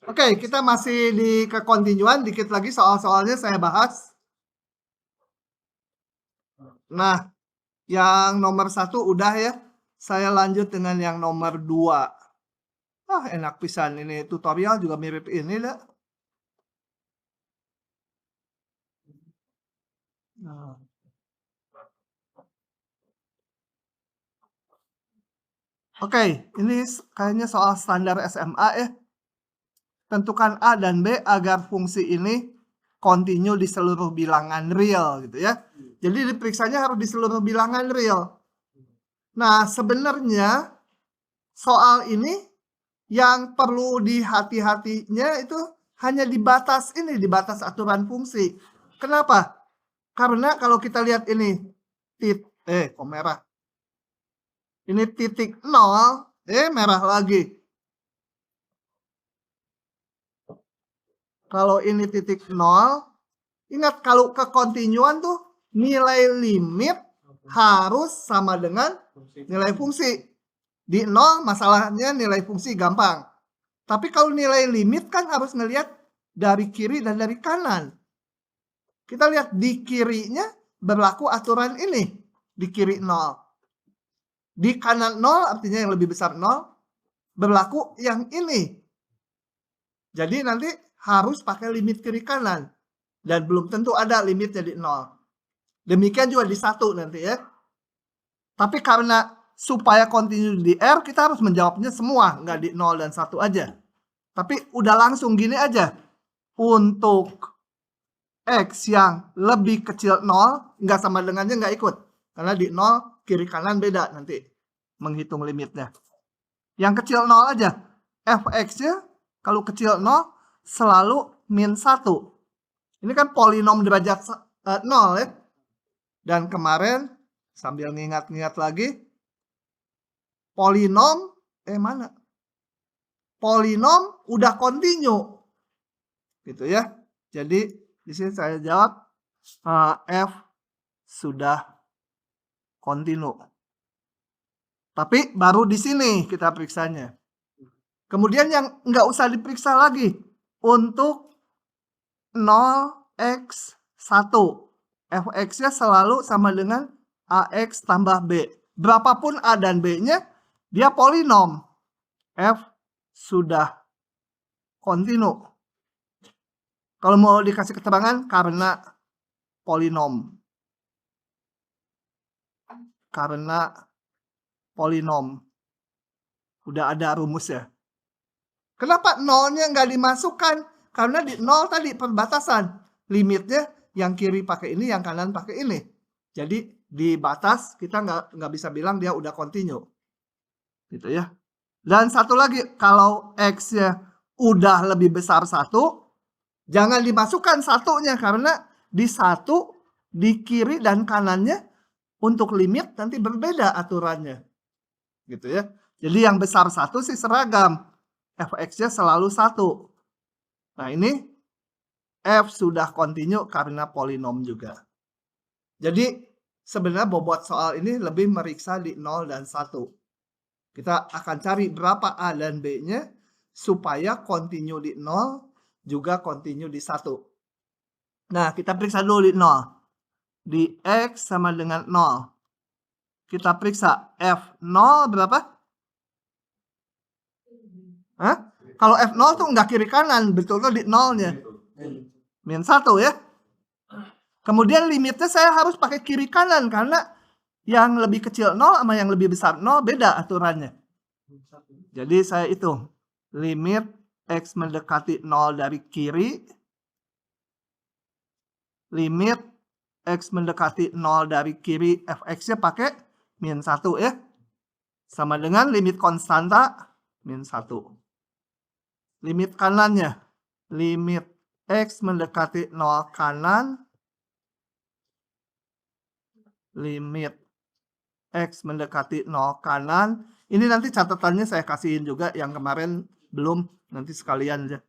Oke, kita masih di kekontinuan, dikit lagi soal-soalnya saya bahas. Nah, yang nomor 1 udah ya, saya lanjut dengan yang nomor 2. Ah, enak pisan ini tutorial juga mirip ini dah. Nah. Oke, ini kayaknya soal standar SMA ya. Tentukan A dan B agar fungsi ini kontinu di seluruh bilangan real gitu ya. Jadi diperiksanya harus di seluruh bilangan real. Nah, sebenarnya soal ini yang perlu dihati-hatinya itu hanya di batas ini, di batas aturan fungsi. Kenapa? Karena kalau kita lihat ini, kok merah? Ini titik 0, merah lagi. Kalau ini titik 0, ingat kalau kekontinuan tuh nilai limit harus sama dengan nilai fungsi. Di 0 masalahnya nilai fungsi gampang. Tapi kalau nilai limit kan harus ngelihat dari kiri dan dari kanan. Kita lihat di kirinya berlaku aturan ini. Di kiri 0. Di kanan 0 artinya yang lebih besar 0. Berlaku yang ini. Jadi nanti harus pakai limit kiri kanan. Dan belum tentu ada limit jadi 0. Demikian juga di 1 nanti ya. Tapi karena supaya kontinu di R, kita harus menjawabnya semua. Nggak di 0 dan 1 aja. Tapi udah langsung gini aja. Untuk X yang lebih kecil 0, nggak sama dengannya nggak ikut. Karena di 0, kiri kanan beda nanti menghitung limitnya. Yang kecil 0 aja. Fx-nya kalau kecil 0 selalu min 1. Ini kan polinom derajat 0 ya. Dan kemarin sambil ngingat-ngingat lagi, polinom, mana? Polinom udah kontinu. Gitu ya. Jadi di sini saya jawab F sudah kontinu. Tapi baru di sini kita periksanya. Kemudian yang nggak usah diperiksa lagi untuk 0x1. Fx-nya selalu sama dengan AX tambah B. Berapapun A dan B-nya, dia polinom. F sudah kontinu. Kalau mau dikasih keterangan karena polinom. Karena polinom. Udah ada rumusnya. Kenapa nolnya nggak dimasukkan? Karena di 0 tadi perbatasan. Limitnya yang kiri pakai ini, yang kanan pakai ini. Jadi di batas kita nggak bisa bilang dia udah kontinu. Gitu ya. Dan satu lagi, kalau X-nya udah lebih besar 1, jangan dimasukkan satunya. Karena di 1, di kiri dan kanannya untuk limit nanti berbeda aturannya. Gitu ya. Jadi yang besar 1 sih seragam. Fx-nya selalu 1. Nah ini F sudah kontinu karena polinom juga. Jadi sebenarnya bobot soal ini lebih meriksa di 0 dan 1. Kita akan cari berapa A dan B-nya supaya kontinu di 0 juga kontinu di 1. Nah kita periksa dulu di 0. Di X sama dengan 0. Kita periksa F0 berapa? Hah? Kalau F0 tuh nggak kiri kanan, betulnya di 0-nya. Min 1 ya. Kemudian limitnya saya harus pakai kiri kanan karena yang lebih kecil 0 sama yang lebih besar 0 beda aturannya. Jadi saya hitung limit X mendekati 0 dari kiri, limit X mendekati 0 dari kiri Fx-nya pakai min 1 ya. Sama dengan limit konstanta min 1. Limit kanannya, limit X mendekati 0 kanan, limit X mendekati 0 kanan. Ini nanti catatannya saya kasihin juga yang kemarin belum, nanti sekalian aja.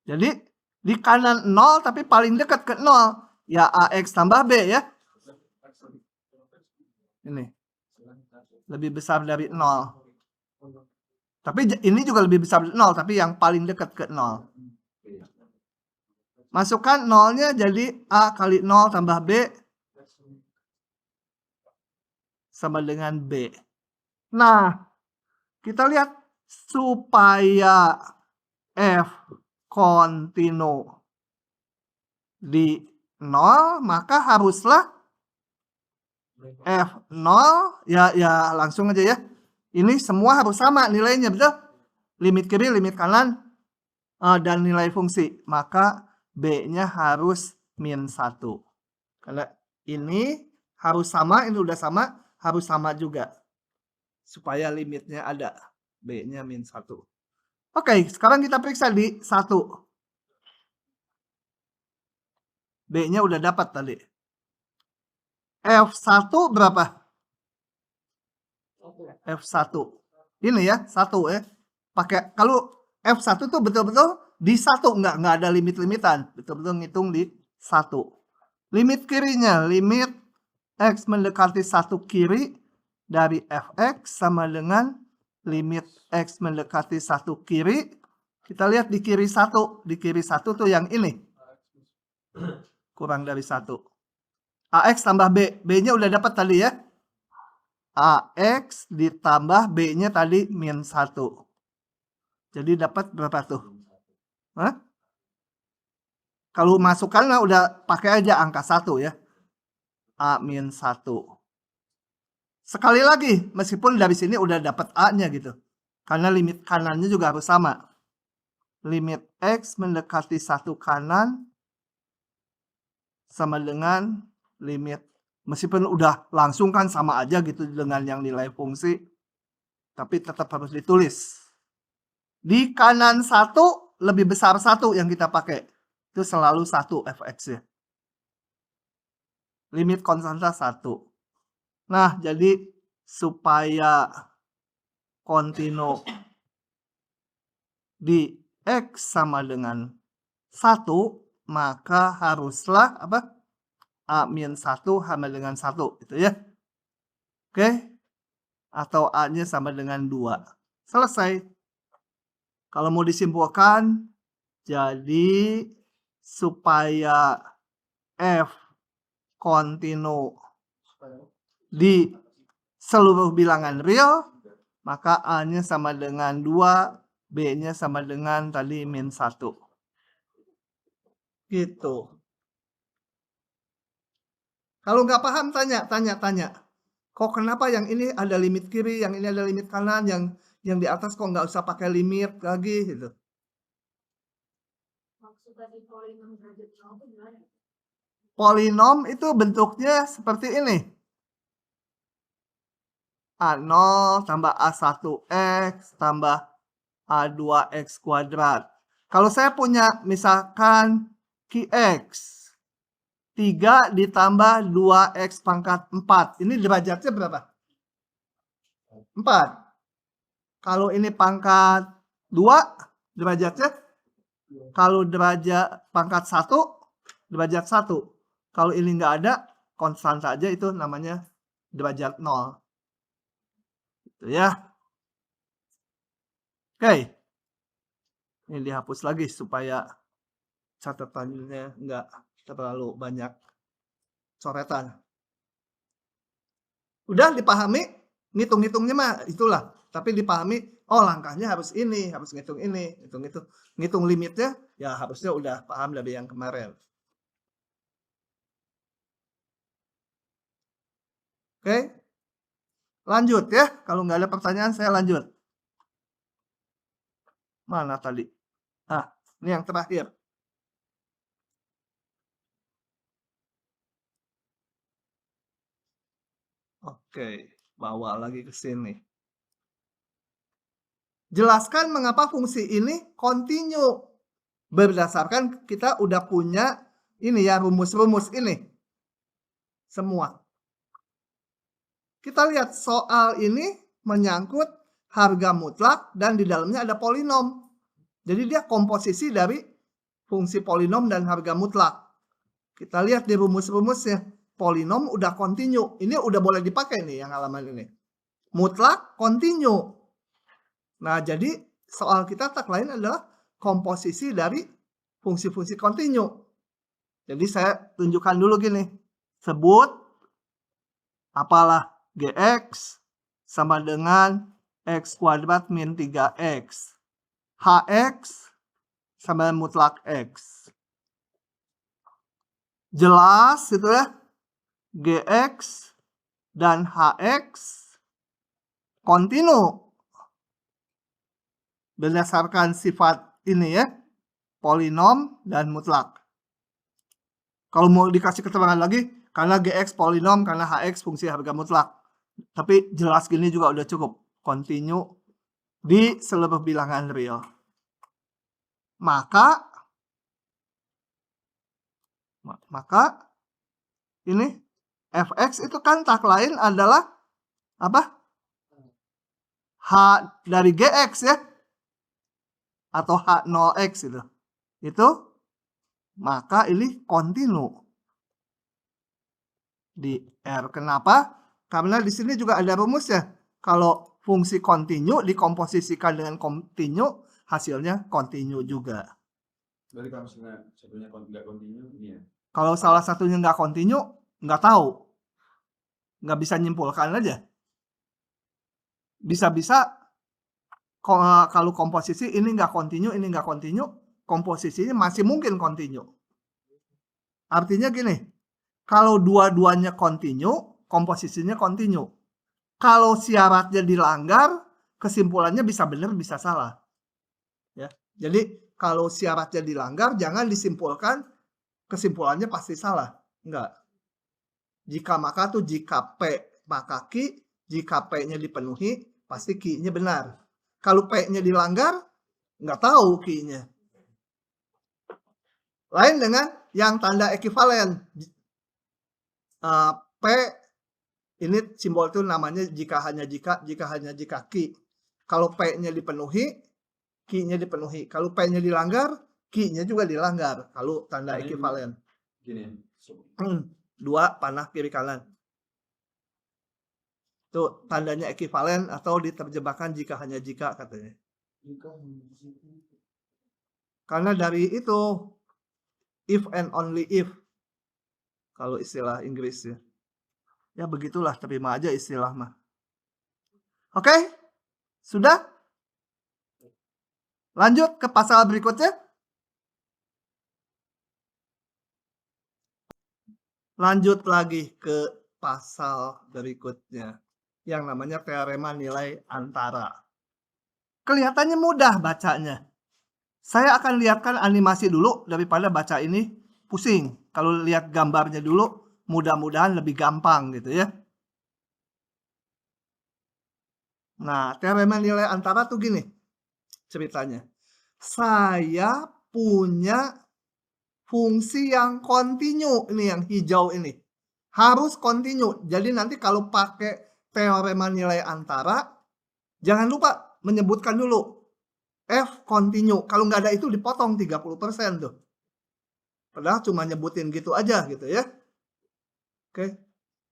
Jadi di kanan 0 tapi paling dekat ke 0. Ya AX tambah B ya. Ini. Lebih besar dari 0. Tapi ini juga lebih besar dari 0, tapi yang paling dekat ke 0. Masukkan nolnya jadi A kali 0 tambah B sama dengan B. Nah, kita lihat supaya F kontinu di 0, maka haruslah F0, ya langsung aja ya. Ini semua harus sama nilainya, betul? Limit kiri, limit kanan, dan nilai fungsi. Maka B-nya harus min 1. Karena ini harus sama, ini udah sama, harus sama juga. Supaya limitnya ada. B-nya min 1. Oke, sekarang kita periksa di 1. B-nya udah dapat tadi. F1 berapa? F1. Ini ya, 1 ya. Pakai, kalau F1 tuh betul-betul di 1, nggak ada limit-limitan. Betul-betul ngitung di 1. Limit kirinya, limit X mendekati 1 kiri dari Fx sama dengan limit X mendekati 1 kiri. Kita lihat di kiri 1. Di kiri 1 tuh yang ini. Kurang dari 1. AX tambah B. B-nya udah dapat tadi ya. AX ditambah B-nya tadi min 1. Jadi dapat berapa tuh? Hah? Kalau masukkan udah pakai aja angka 1 ya. A min 1. Sekali lagi, meskipun dari sini udah dapat A-nya gitu. Karena limit kanannya juga harus sama. Limit X mendekati 1 kanan sama dengan limit, meskipun udah langsung kan sama aja gitu dengan yang nilai fungsi, tapi tetap harus ditulis. Di kanan 1 lebih besar 1 yang kita pakai. Itu selalu 1 fx-nya. Limit konstanta 1. Nah, jadi supaya kontinu di X sama dengan 1, maka haruslah apa? A min 1 sama dengan 1 gitu ya. Oke. Atau A-nya sama dengan 2. Selesai. Kalau mau disimpulkan, jadi supaya F kontinu di seluruh bilangan real, maka A-nya sama dengan 2, B-nya sama dengan tadi min 1. Gitu. Kalau nggak paham, tanya. Kok kenapa yang ini ada limit kiri, yang ini ada limit kanan, yang di atas kok nggak usah pakai limit lagi gitu. Polinom itu bentuknya seperti ini. A0 tambah A1X tambah A2X kuadrat. Kalau saya punya misalkan Qx 3 ditambah 2x pangkat 4. Ini derajatnya berapa? 4. Kalau ini pangkat 2, derajatnya? Kalau derajat pangkat 1, derajat 1. Kalau ini nggak ada, konstanta aja, itu namanya derajat 0. Gitu ya. Oke. Ini dihapus lagi supaya catatannya nggak terlalu banyak coretan. Udah dipahami? Ngitung-ngitungnya mah itulah. Tapi dipahami, oh langkahnya harus ini, harus ngitung ini, ngitung itu. Ngitung limitnya, ya harusnya udah paham dari yang kemarin. Oke? Lanjut ya. Kalau nggak ada pertanyaan, saya lanjut. Mana tadi? Ah, ini yang terakhir. Oke, bawa lagi ke sini. Jelaskan mengapa fungsi ini kontinu. Berdasarkan kita udah punya ini ya, rumus-rumus ini. Semua. Kita lihat soal ini menyangkut harga mutlak dan di dalamnya ada polinom. Jadi dia komposisi dari fungsi polinom dan harga mutlak. Kita lihat di rumus-rumusnya. Polinom udah kontinu. Ini udah boleh dipakai nih yang halaman ini. Mutlak kontinu. Nah, jadi soal kita tak lain adalah komposisi dari fungsi-fungsi kontinu. Jadi saya tunjukkan dulu gini. Sebut apalah Gx sama dengan X kuadrat min 3X. Hx sama dengan mutlak X. Jelas gitu ya. Gx dan Hx kontinu berdasarkan sifat ini ya, polinom dan mutlak. Kalau mau dikasih keterangan lagi, karena Gx polinom, karena Hx fungsi harga mutlak. Tapi jelas gini juga udah cukup. Kontinu di seluruh bilangan real. Maka ini fx itu kan tak lain adalah apa? H dari Gx ya. Atau H0x itu. Itu maka ini kontinu di R. Kenapa? Karena di sini juga ada rumus ya. Kalau fungsi kontinu dikomposisikan dengan kontinu, hasilnya kontinu juga. Berarti kalau misalnya satunya nggak kontinu, ini ya? Kalau salah satunya nggak kontinu, nggak tahu. Nggak bisa nyimpulkan aja. Bisa-bisa kalau komposisi ini nggak kontinu, ini nggak kontinu, komposisinya masih mungkin kontinu. Artinya gini, kalau dua-duanya kontinu, komposisinya kontinu. Kalau syaratnya dilanggar, kesimpulannya bisa benar, bisa salah. Ya. Jadi kalau syaratnya dilanggar, jangan disimpulkan kesimpulannya pasti salah. Enggak. Jika maka tuh jika P maka Q, jika P-nya dipenuhi, pasti Q-nya benar. Kalau P-nya dilanggar, nggak tahu Q-nya. Lain dengan yang tanda ekivalen. P ini simbol itu namanya jika hanya jika Q. Kalau P-nya dipenuhi, Q-nya dipenuhi. Kalau P-nya dilanggar, Q-nya juga dilanggar. Kalau tanda ekivalen. Gini. Dua panah kiri kanan. Itu tandanya ekivalen atau diterjemahkan jika hanya jika katanya. Karena dari itu if and only if. Kalau istilah Inggris ya. Ya begitulah, terima aja istilah mah. Oke? Sudah? Lanjut ke pasal berikutnya. Lanjut lagi ke pasal berikutnya. Yang namanya teorema nilai antara. Kelihatannya mudah bacanya. Saya akan lihatkan animasi dulu daripada baca ini pusing. Kalau lihat gambarnya dulu, mudah-mudahan lebih gampang gitu ya. Nah, teorema nilai antara tuh gini ceritanya. Saya punya fungsi yang kontinu, ini yang hijau ini. Harus kontinu. Jadi nanti kalau pakai teorema nilai antara, jangan lupa menyebutkan dulu F kontinu. Kalau nggak ada itu dipotong 30% tuh. Padahal cuma nyebutin gitu aja gitu ya. Oke.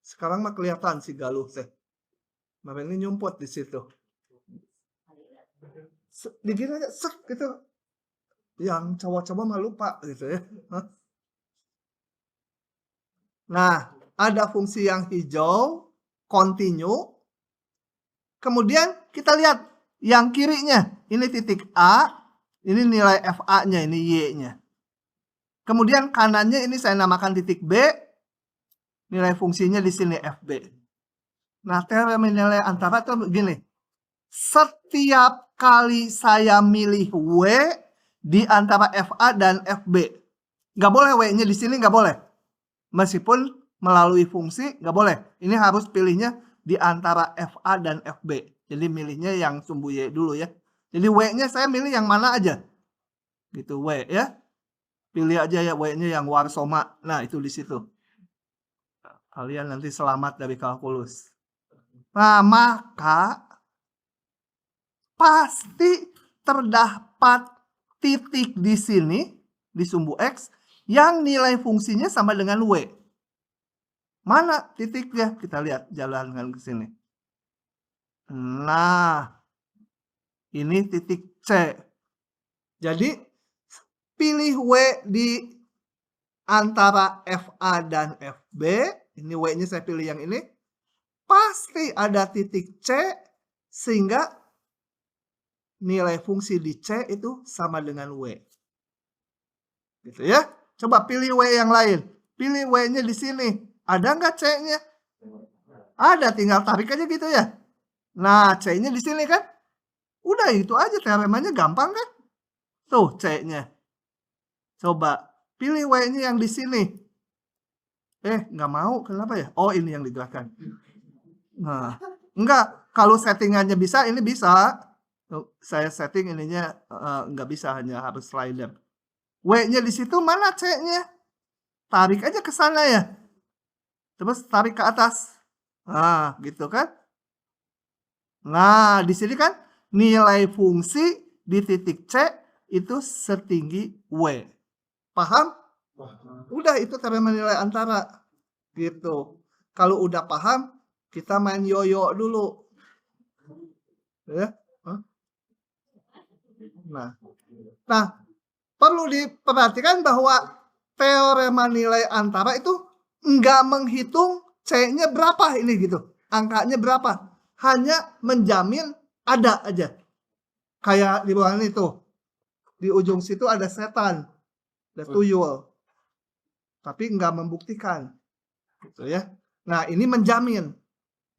Sekarang mah kelihatan si Galuh teh. Nah, ini nyumput di situ. Dikit aja sek gitu. Yang cowok-cowok mah lupa gitu ya. Nah, ada fungsi yang hijau kontinu. Kemudian kita lihat yang kirinya, ini titik A, ini nilai FA-nya, ini Y-nya. Kemudian kanannya ini saya namakan titik B, nilai fungsinya di sini FB. Nah, teorema nilai antara itu begini. Setiap kali saya milih W di antara FA dan FB, nggak boleh W-nya di sini, nggak boleh. Meskipun melalui fungsi, nggak boleh. Ini harus pilihnya di antara FA dan FB. Jadi milihnya yang sumbu Y dulu ya. Jadi W-nya saya milih yang mana aja. Gitu W ya. Pilih aja ya W-nya yang warsoma. Nah, itu di situ. Kalian nanti selamat dari kalkulus. Nah, maka pasti terdapat titik di sini di sumbu X yang nilai fungsinya sama dengan W. Mana titiknya? Kita lihat jalankan ke sini. Nah, ini titik C. Jadi pilih W di antara FA dan FB, ini W-nya saya pilih yang ini, pasti ada titik C sehingga nilai fungsi di C itu sama dengan W. Gitu ya. Coba pilih W yang lain. Pilih W-nya di sini. Ada nggak C-nya? Ada, tinggal tarik aja gitu ya. Nah, C-nya di sini kan? Udah itu aja, teoremanya gampang kan? Tuh C-nya. Coba pilih W-nya yang di sini. Nggak mau, kenapa ya? Oh, ini yang digerakkan. Nah, enggak. Kalau settingannya bisa, ini bisa. Saya setting ininya nggak bisa, hanya harus slider. W-nya di situ, mana C-nya? Tarik aja ke sana ya. Terus tarik ke atas. Nah, gitu kan? Nah, di sini kan nilai fungsi di titik C itu setinggi W. Paham? Udah, itu teorema nilai antara. Gitu. Kalau udah paham, kita main yoyo dulu. Ya. Nah, perlu diperhatikan bahwa teorema nilai antara itu nggak menghitung C-nya berapa ini gitu. Angkanya berapa. Hanya menjamin ada aja. Kayak di bawah ini tuh. Di ujung situ ada setan. Ada tuyul. Tapi nggak membuktikan. Gitu ya. Nah, ini menjamin.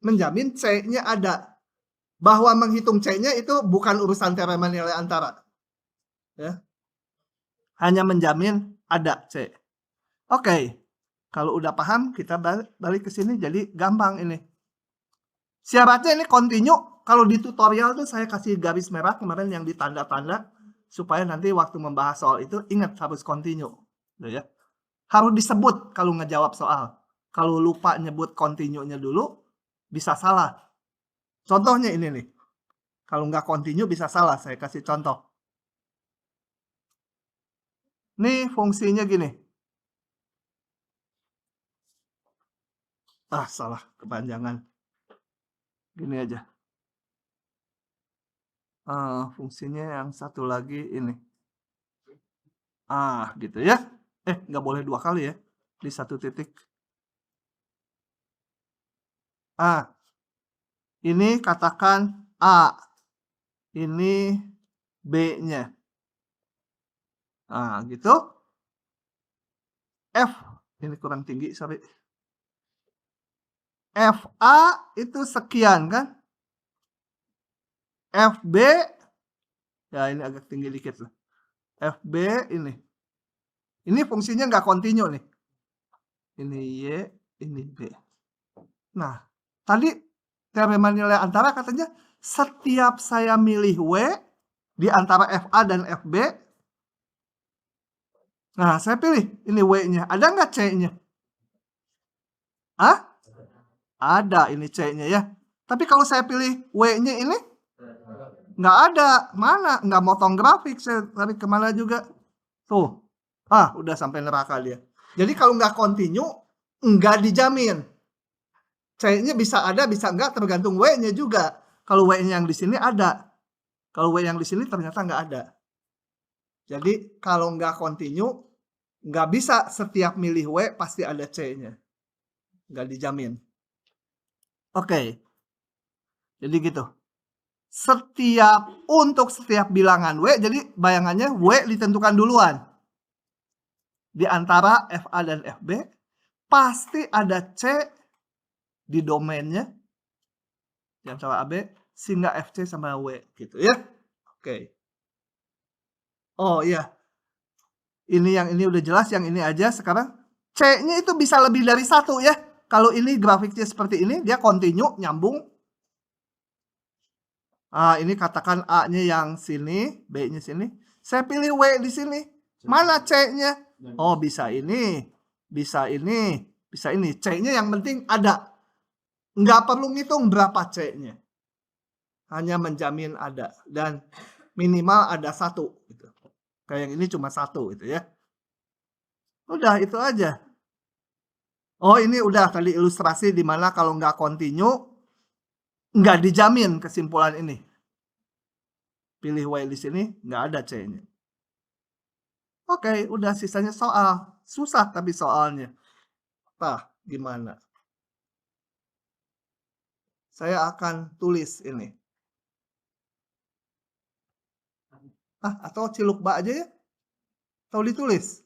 Menjamin C-nya ada. Bahwa menghitung C-nya itu bukan urusan teorema nilai antara. Ya. Hanya menjamin ada C. Oke. Kalau udah paham, kita balik ke sini. Jadi gampang ini. Syaratnya ini continue. Kalau di tutorial tuh saya kasih garis merah kemarin yang ditanda-tanda. Supaya nanti waktu membahas soal itu ingat harus continue. Ya. Harus disebut kalau ngejawab soal. Kalau lupa nyebut continue-nya dulu, bisa salah. Contohnya ini nih. Kalau nggak continue bisa salah. Saya kasih contoh. Nih fungsinya gini. Salah. Kepanjangan. Gini aja. Fungsinya yang satu lagi ini. Gitu ya. Nggak boleh 2 kali ya. Di satu titik. Ini katakan A. Ini B-nya. Gitu. F. Ini kurang tinggi, sorry. FA itu sekian kan. FB. Ya ini agak tinggi dikit lah. FB ini. Ini fungsinya nggak continue nih. Ini Y, ini B. Nah, tadi teorema nilai antara katanya setiap saya milih W di antara FA dan FB. Nah, saya pilih ini W-nya. Ada nggak C-nya? Ada ini C-nya ya. Tapi kalau saya pilih W-nya ini, nggak ada. Mana? Nggak motong grafik. Saya tarik kemana juga. Tuh. Udah sampai neraka dia. Jadi kalau nggak continue, nggak dijamin. C-nya bisa ada, bisa nggak, tergantung W-nya juga. Kalau W-nya yang di sini ada. Kalau W yang di sini ternyata nggak ada. Jadi kalau nggak continue, nggak bisa setiap milih W pasti ada C-nya. Nggak dijamin. Oke. Jadi gitu. Untuk setiap bilangan W, jadi bayangannya W ditentukan duluan. Di antara FA dan FB, pasti ada C di domainnya. Di antara AB, sehingga FC sama W gitu ya. Oke. Oh iya. Ini udah jelas, yang ini aja sekarang. C-nya itu bisa lebih dari 1 ya. Kalau ini grafiknya seperti ini, dia continue, nyambung. Ini katakan A-nya yang sini, B-nya sini. Saya pilih W di sini. Mana C-nya? Oh, bisa ini, bisa ini, bisa ini. C-nya yang penting ada. Nggak perlu ngitung berapa C-nya. Hanya menjamin ada. Dan minimal ada 1. Gitu. Kayak yang ini cuma 1 gitu ya. Udah, itu aja. Oh, ini udah tadi ilustrasi di mana kalau nggak continue, nggak dijamin kesimpulan ini. Pilih W di sini, nggak ada C-nya. Oke, udah sisanya soal. Susah tapi soalnya. Nah, gimana? Saya akan tulis ini. Atau Cilukba aja ya? Atau ditulis?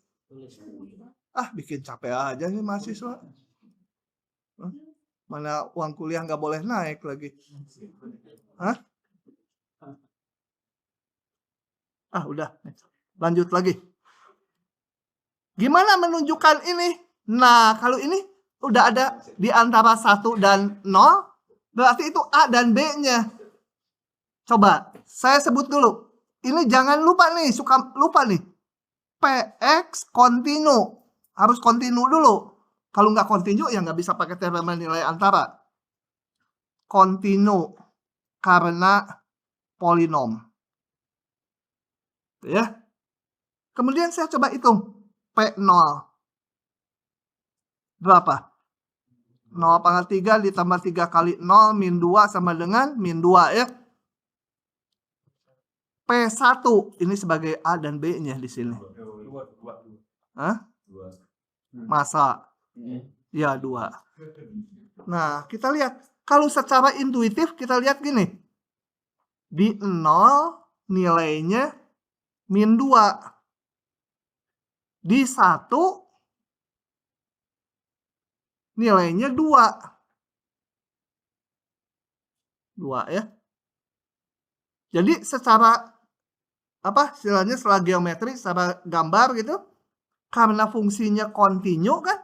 Bikin capek aja nih mahasiswa. Mana uang kuliah nggak boleh naik lagi. Udah. Lanjut lagi. Gimana menunjukkan ini? Nah, kalau ini udah ada di antara 1 dan 0, berarti itu A dan B-nya. Coba, saya sebut dulu. Ini jangan lupa nih, suka lupa nih. PX kontinu. Harus kontinu dulu. Kalau nggak kontinu, ya nggak bisa pakai teorema nilai antara. Kontinu karena polinom. Ya. Kemudian saya coba hitung. P0. Berapa? 0,3 ditambah 3 kali 0 min 2 sama dengan min 2 ya. P1 ini sebagai A dan B-nya di sini. Masa? Ya 2. Nah, kita lihat. Kalau secara intuitif kita lihat gini. Di 0 nilainya min 2. Di 1 nilainya 2. 2 ya. Jadi secara istilahnya secara geometri, secara gambar gitu, karena fungsinya kontinu kan,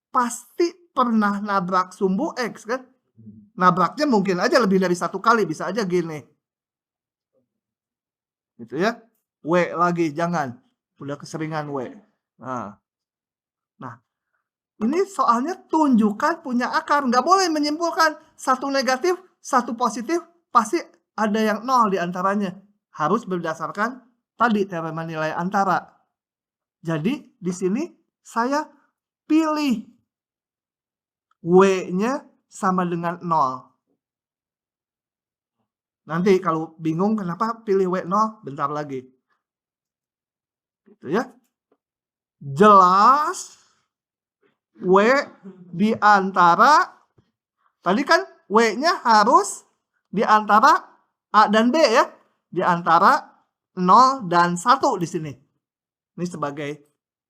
pasti pernah nabrak sumbu X kan. Nabraknya mungkin aja lebih dari 1 kali, bisa aja gini. Gitu ya. W lagi, jangan. Udah keseringan W. Nah, ini soalnya tunjukkan punya akar. Nggak boleh menyimpulkan 1 negatif, 1 positif, pasti ada yang 0 di antaranya. Harus berdasarkan tadi teorema nilai antara. Jadi di sini saya pilih W-nya sama dengan 0. Nanti kalau bingung kenapa pilih W 0, bentar lagi. Gitu ya. Jelas W di antara, tadi kan W-nya harus di antara A dan B ya. Di antara 0 dan 1 di sini. Ini sebagai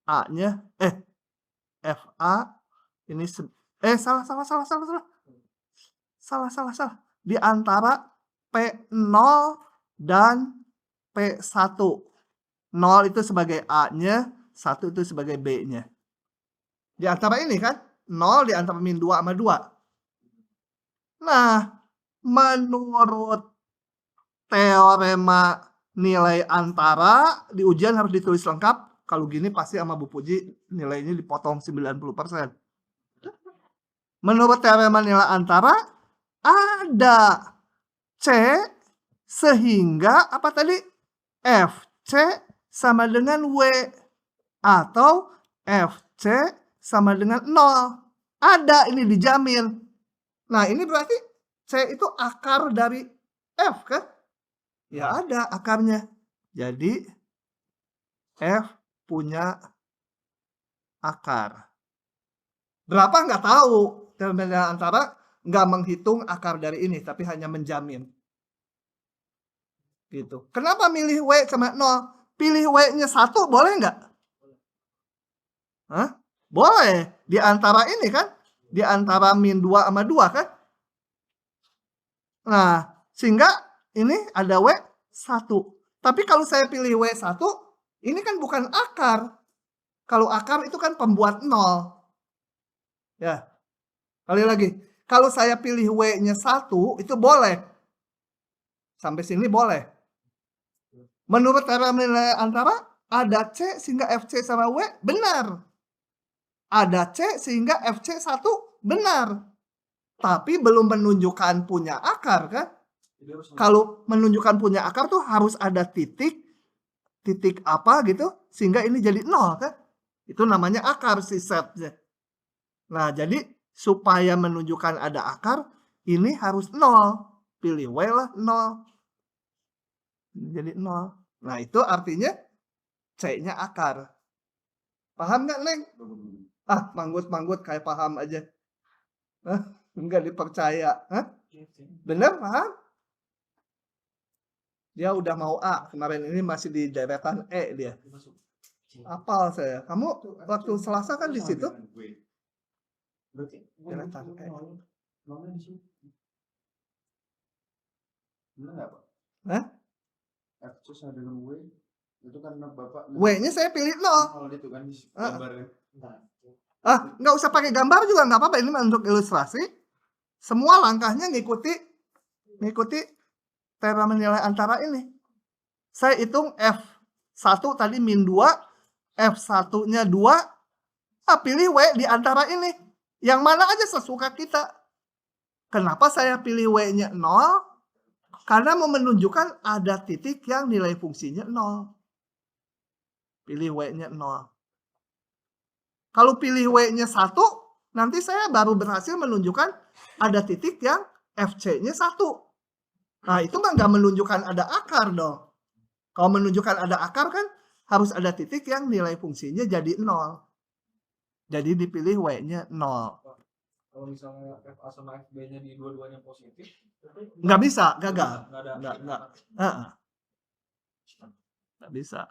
A-nya, FA, ini, salah. Di antara P0 dan P1. 0 itu sebagai A-nya, 1 itu sebagai B-nya. Di antara ini kan, 0 di antara min 2 sama 2. Nah, menurut teorema nilai antara, di ujian harus ditulis lengkap. Kalau gini pasti sama Bu Puji nilainya dipotong 90%. Menurut teorema nilai antara, ada C sehingga apa tadi? FC sama dengan W. Atau FC sama dengan 0. Ada, ini dijamin. Nah, ini berarti C itu akar dari F kan? Ya ada akarnya. Jadi F punya akar. Berapa nggak tahu. Teorema nilai antara nggak menghitung akar dari ini, tapi hanya menjamin. Gitu. Kenapa milih W sama 0? Pilih W-nya 1 boleh nggak? Boleh. Di antara ini kan? Di antara min 2 sama 2 kan? Nah, sehingga ini ada W 1. Tapi kalau saya pilih W 1, ini kan bukan akar. Kalau akar itu kan pembuat 0. Ya. Kali lagi. Kalau saya pilih W-nya 1, itu boleh. Sampai sini boleh. Menurut teorema nilai antara, ada C sehingga FC sama W benar. Ada C sehingga FC 1 benar. Tapi belum menunjukkan punya akar kan? Kalau menunjukkan punya akar tuh harus ada titik apa gitu, sehingga ini jadi 0 kan? Itu namanya akar si setnya. Nah, jadi supaya menunjukkan ada akar, ini harus 0. Pilih W lah 0. jadi 0. Nah, itu artinya C-nya akar. Paham nggak, Neng? Ah, manggut-manggut kayak paham aja. Hah? Nggak dipercaya. Hah? Bener, paham? Dia udah mau A, kemarin ini masih di deretan E dia. Apal saya. Kamu waktu Selasa kan di situ? Berarti Deretan E. nolnya di sini. Benar nggak, Pak? Hah? F sama dengan W itu kan Bapak W-nya saya pilih 0. nol itu kan di gambarnya. Ah, nggak usah pakai gambar juga nggak apa-apa. Ini mah untuk ilustrasi. Semua langkahnya ngikuti teorema nilai antara ini. Saya hitung F1 tadi min 2, F1-nya 2, pilih W di antara ini. Yang mana aja sesuka kita. Kenapa saya pilih W-nya 0? Karena mau menunjukkan ada titik yang nilai fungsinya 0. Pilih W-nya 0. Kalau pilih W-nya 1, nanti saya baru berhasil menunjukkan ada titik yang FC-nya 1. Nah, itu mah nggak menunjukkan ada akar dong. Kalau menunjukkan ada akar kan harus ada titik yang nilai fungsinya jadi 0. Jadi dipilih W-nya 0. Kalau misalnya FA sama FB-nya di dua-duanya positif, Nggak bisa, gagal. nggak ada. Nggak bisa.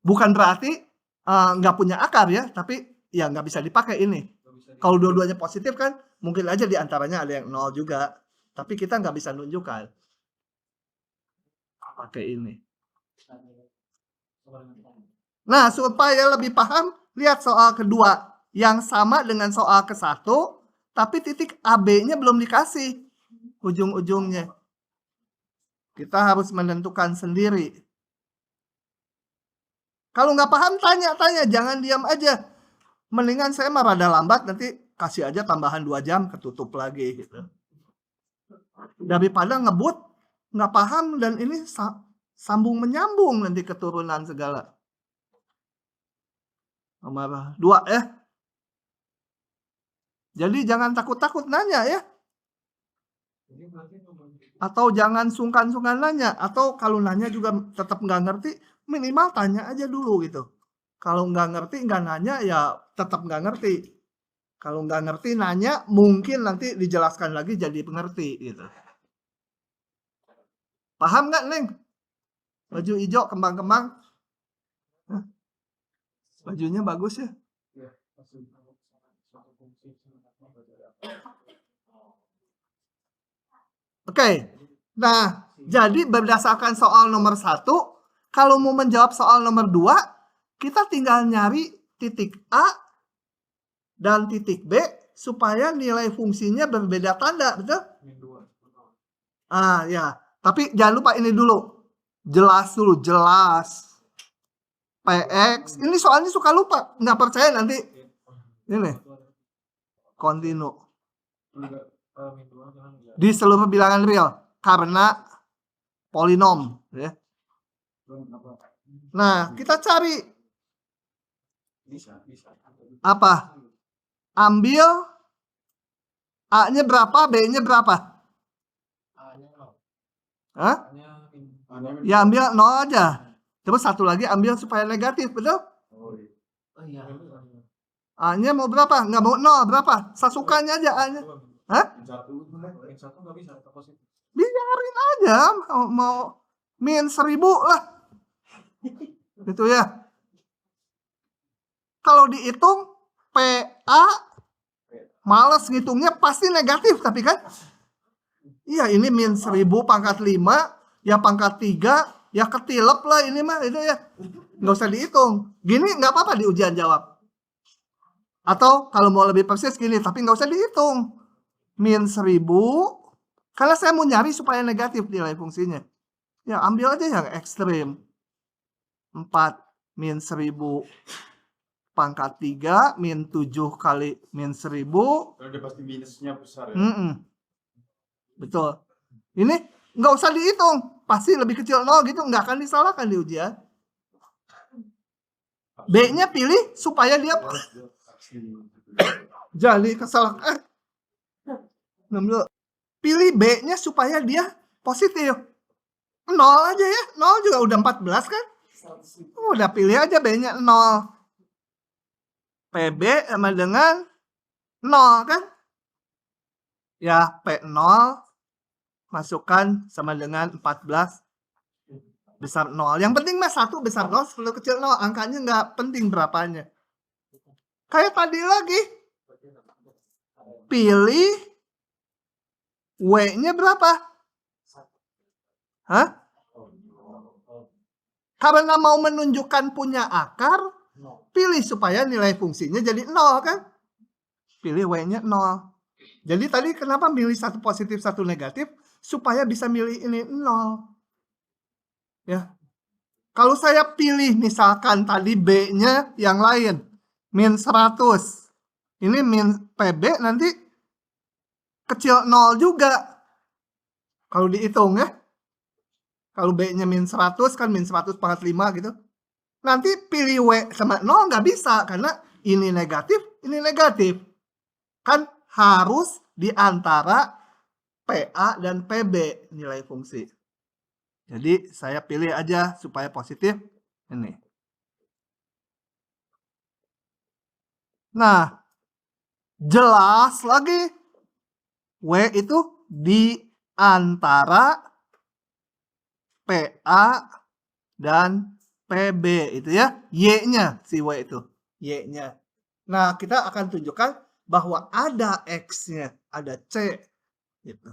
Bukan berarti nggak punya akar ya, tapi ya nggak bisa dipakai ini. Kalau dua-duanya positif kan mungkin aja di antaranya ada yang 0 juga. Tapi kita nggak bisa nunjukkan. Pakai ini. Nah, supaya lebih paham, lihat soal kedua. Yang sama dengan soal ke-1, tapi titik AB-nya belum dikasih. Ujung-ujungnya. Kita harus menentukan sendiri. Kalau nggak paham, tanya-tanya. Jangan diam aja. Mendingan saya mah rada lambat, nanti kasih aja tambahan 2 jam, ketutup lagi. Gitu. Daripada ngebut, nggak paham, dan ini sambung menyambung nanti keturunan segala. Nomor 2 ya. Jadi jangan takut-takut nanya ya. Atau jangan sungkan-sungkan nanya. Atau kalau nanya juga tetap nggak ngerti, minimal tanya aja dulu gitu. Kalau nggak ngerti, nggak nanya, ya tetap nggak ngerti. Kalau nggak ngerti, nanya, mungkin nanti dijelaskan lagi jadi pengerti gitu. Paham nggak, Neng? Baju hijau, kembang-kembang. Bajunya bagus ya. Oke. Nah, jadi berdasarkan soal nomor 1, kalau mau menjawab soal nomor 2, kita tinggal nyari titik A dan titik B supaya nilai fungsinya berbeda tanda, betul? Ya. Tapi jangan lupa ini dulu. Jelas dulu, jelas. PX. Ini soalnya suka lupa. Nggak percaya nanti. Ini. Kontinu. Di seluruh bilangan real. Karena polinom. Ya. Nah, kita cari. Apa? Ambil A-nya berapa, B-nya berapa? Hah? Ya ambil 0 aja. Terus satu lagi ambil supaya negatif, betul? A-nya mau berapa? Nggak mau 0, berapa? Sasukanya aja A-nya. Hah? Biarin aja, mau min 1000 lah. Gitu ya. Kalau dihitung PA males ngitungnya pasti negatif, tapi kan iya ini min 1000 pangkat 5, ya pangkat 3, ya ketilep lah ini mah itu ya. Nggak usah dihitung. Gini nggak apa-apa di ujian jawab. Atau kalau mau lebih persis gini, tapi nggak usah dihitung. Min 1000, karena saya mau nyari supaya negatif nilai fungsinya. Ya ambil aja yang ekstrim. 4 min 1000 pangkat 3 min 7 kali min 1000. Udah pasti minusnya besar ya. Betul. Ini nggak usah dihitung. Pasti lebih kecil 0 gitu. Nggak akan disalahkan di ujian. B-nya pilih supaya dia jadi kesalahan. Pilih B-nya supaya dia positif. 0 aja ya. 0 juga udah 14 kan? Udah pilih aja B-nya 0. PB sama dengan 0 kan? Ya, P0 masukkan sama dengan 14 besar 0. Yang penting mah 1 besar 0, 10 kecil 0. Angkanya nggak penting berapanya. Kayak tadi lagi. Pilih W-nya berapa? Hah? Karena mau menunjukkan punya akar, pilih supaya nilai fungsinya jadi 0 kan? Pilih W-nya 0. Jadi tadi kenapa milih satu positif, satu negatif? Supaya bisa milih ini 0. Ya. Kalau saya pilih misalkan tadi B-nya yang lain, min 100. Ini min PB nanti kecil 0 juga. Kalau dihitung ya. Kalau B-nya min 100 kan min 100 pangkat 5 gitu. Nanti pilih W sama 0 nggak bisa karena ini negatif, ini negatif. Kan harus di antara PA dan PB nilai fungsi. Jadi saya pilih aja supaya positif ini. Nah, jelas lagi W itu di antara PA dan PB itu ya. Y-nya si W itu. Y-nya. Nah, kita akan tunjukkan bahwa ada X-nya, ada C gitu.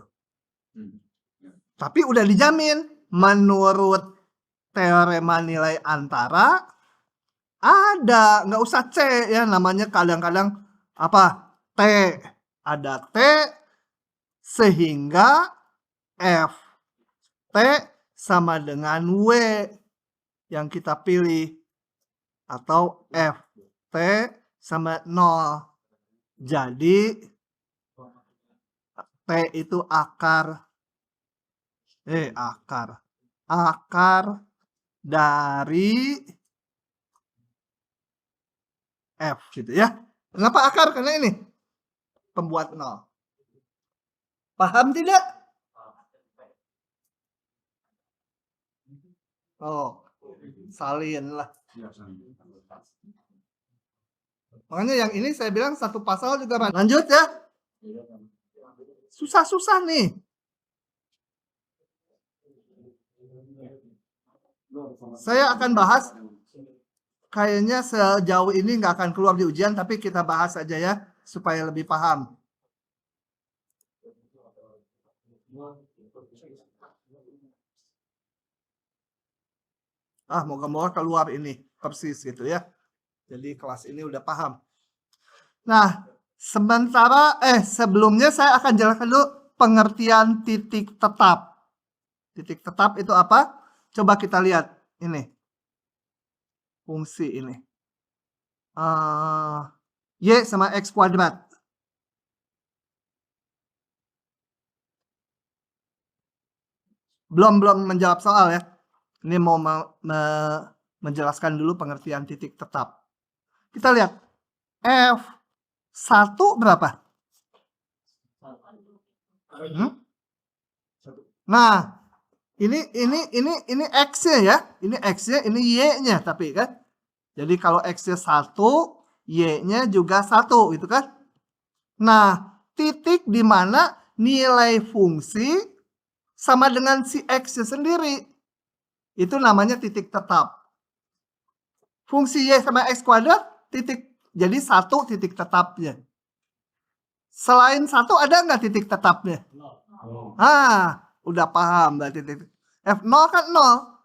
Tapi udah dijamin menurut teorema nilai antara ada, nggak usah C ya, namanya kadang-kadang apa? T. Ada T sehingga F T sama dengan W yang kita pilih atau F T sama 0. Jadi T itu akar dari F gitu ya. Kenapa akar? Karena ini pembuat 0. Paham tidak? Oh, salin lah. Makanya yang ini saya bilang satu pasal juga. Lanjut ya. Susah-susah nih. Saya akan bahas, kayaknya sejauh ini nggak akan keluar di ujian, tapi kita bahas aja ya, supaya lebih paham. Moga-moga keluar ini persis gitu ya. Jadi kelas ini udah paham. Nah, sebelumnya saya akan jelaskan dulu pengertian titik tetap. Titik tetap itu apa? Coba kita lihat ini. Fungsi ini. Y sama X kuadrat. Belum menjawab soal ya. Ini mau menjelaskan dulu pengertian titik tetap. Kita lihat. F1 berapa? Nah, ini X-nya ya. Ini X-nya, ini Y-nya tapi kan. Jadi kalau X-nya 1, Y-nya juga 1 gitu kan. Nah, titik di mana nilai fungsi sama dengan si X-nya sendiri. Itu namanya titik tetap. Fungsi Y sama X kuadrat, titik. Jadi 1 titik tetapnya. Selain 1 ada nggak titik tetapnya? Udah paham berarti titik. F0 kan 0.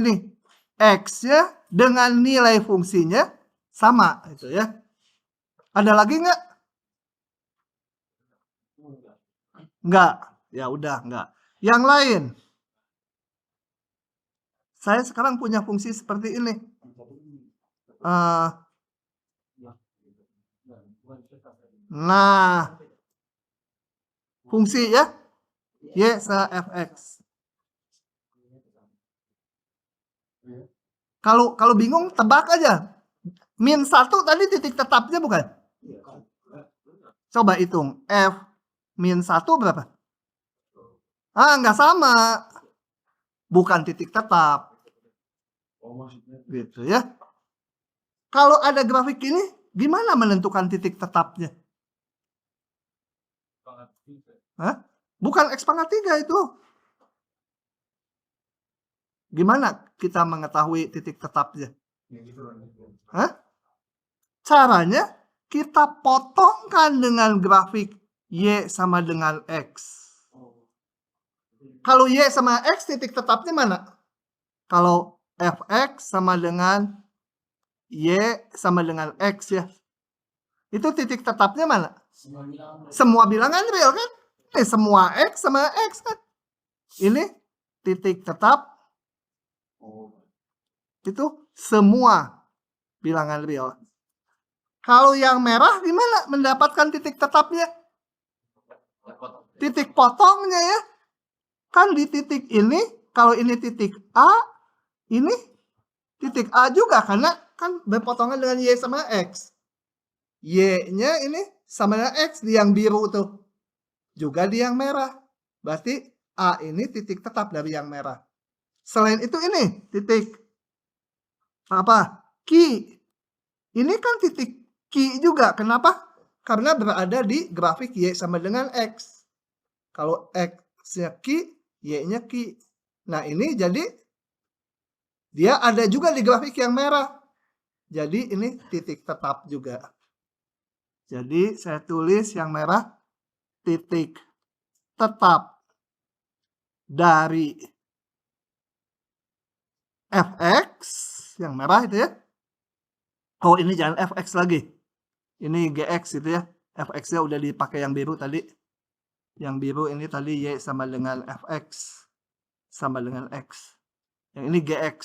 Ini X-nya dengan nilai fungsinya sama itu ya. Ada lagi nggak? Nggak. Ya udah nggak. Yang lain. Saya sekarang punya fungsi seperti ini. Nah, fungsi ya, Y sama Fx. Kalau bingung tebak aja. Min 1 tadi titik tetapnya bukan? Coba hitung. F min 1 berapa? Nggak sama. bukan titik tetap. Oh, maksudnya Gitu ya. Kalau ada grafik ini, gimana menentukan titik tetapnya? sangat bisa. Hah? Bukan X pangkat 3 itu. Gimana kita mengetahui titik tetapnya? Yang gitu kan. Hah? Caranya kita potongkan dengan grafik Y sama dengan X. Oh. Kalau Y sama X, titik tetapnya mana? Kalau Fx sama dengan Y sama dengan X ya. Itu titik tetapnya mana? Semua bilang Semua bilangan real kan? Ini semua X sama X kan? Ini titik tetap, oh, itu semua bilangan real. Kalau yang merah gimana mendapatkan titik tetapnya? dapat Titik potongnya ya. Kan di titik ini, kalau ini titik A, ini titik A juga karena kan berpotongan dengan Y sama X. Y-nya ini sama dengan X di yang biru tuh. Juga di yang merah. Berarti A ini titik tetap dari yang merah. Selain itu ini titik apa? Q. Ini kan titik Q juga. Kenapa? Karena berada di grafik Y sama dengan X. Kalau X-nya Q, Y-nya Q. Nah ini jadi dia ada juga di grafik yang merah. Jadi ini titik tetap juga. Jadi saya tulis yang merah titik tetap dari Fx yang merah itu ya. Oh ini jangan Fx lagi. Ini Gx itu ya. Fx-nya udah dipakai yang biru tadi. Yang biru ini tadi Y sama dengan Fx sama dengan X. Yang ini Gx.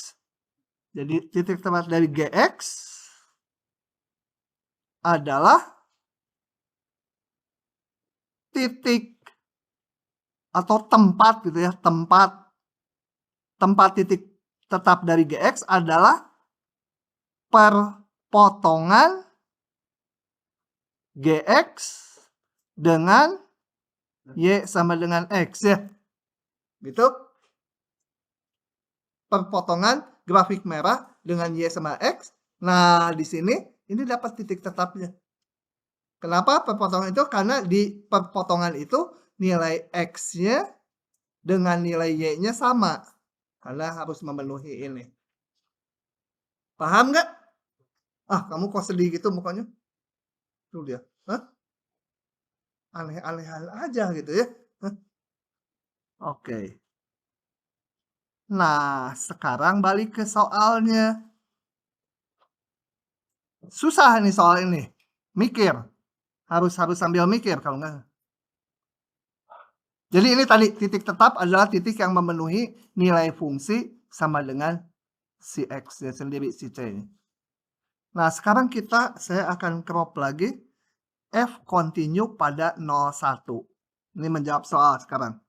Jadi titik tetap dari Gx adalah titik atau tempat gitu ya, tempat titik tetap dari Gx adalah perpotongan Gx dengan Y sama dengan X ya. Gitu. Perpotongan grafik merah dengan Y sama X. Nah, di sini ini dapat titik tetapnya. Kenapa perpotongan itu? Karena di perpotongan itu nilai X-nya dengan nilai Y-nya sama. Karena harus memenuhi ini. Paham nggak? Ah, kamu kok sedih gitu mukanya? Tuh dia. Hah? Aneh-aneh aja gitu ya. Hah? Oke. Nah, sekarang balik ke soalnya. Susah nih soal ini. Mikir. Harus sambil mikir kalau enggak. Jadi ini tadi titik tetap adalah titik yang memenuhi nilai fungsi sama dengan si X-nya sendiri, si C ini. Nah, sekarang saya akan crop lagi F continue pada 01. Ini menjawab soal sekarang.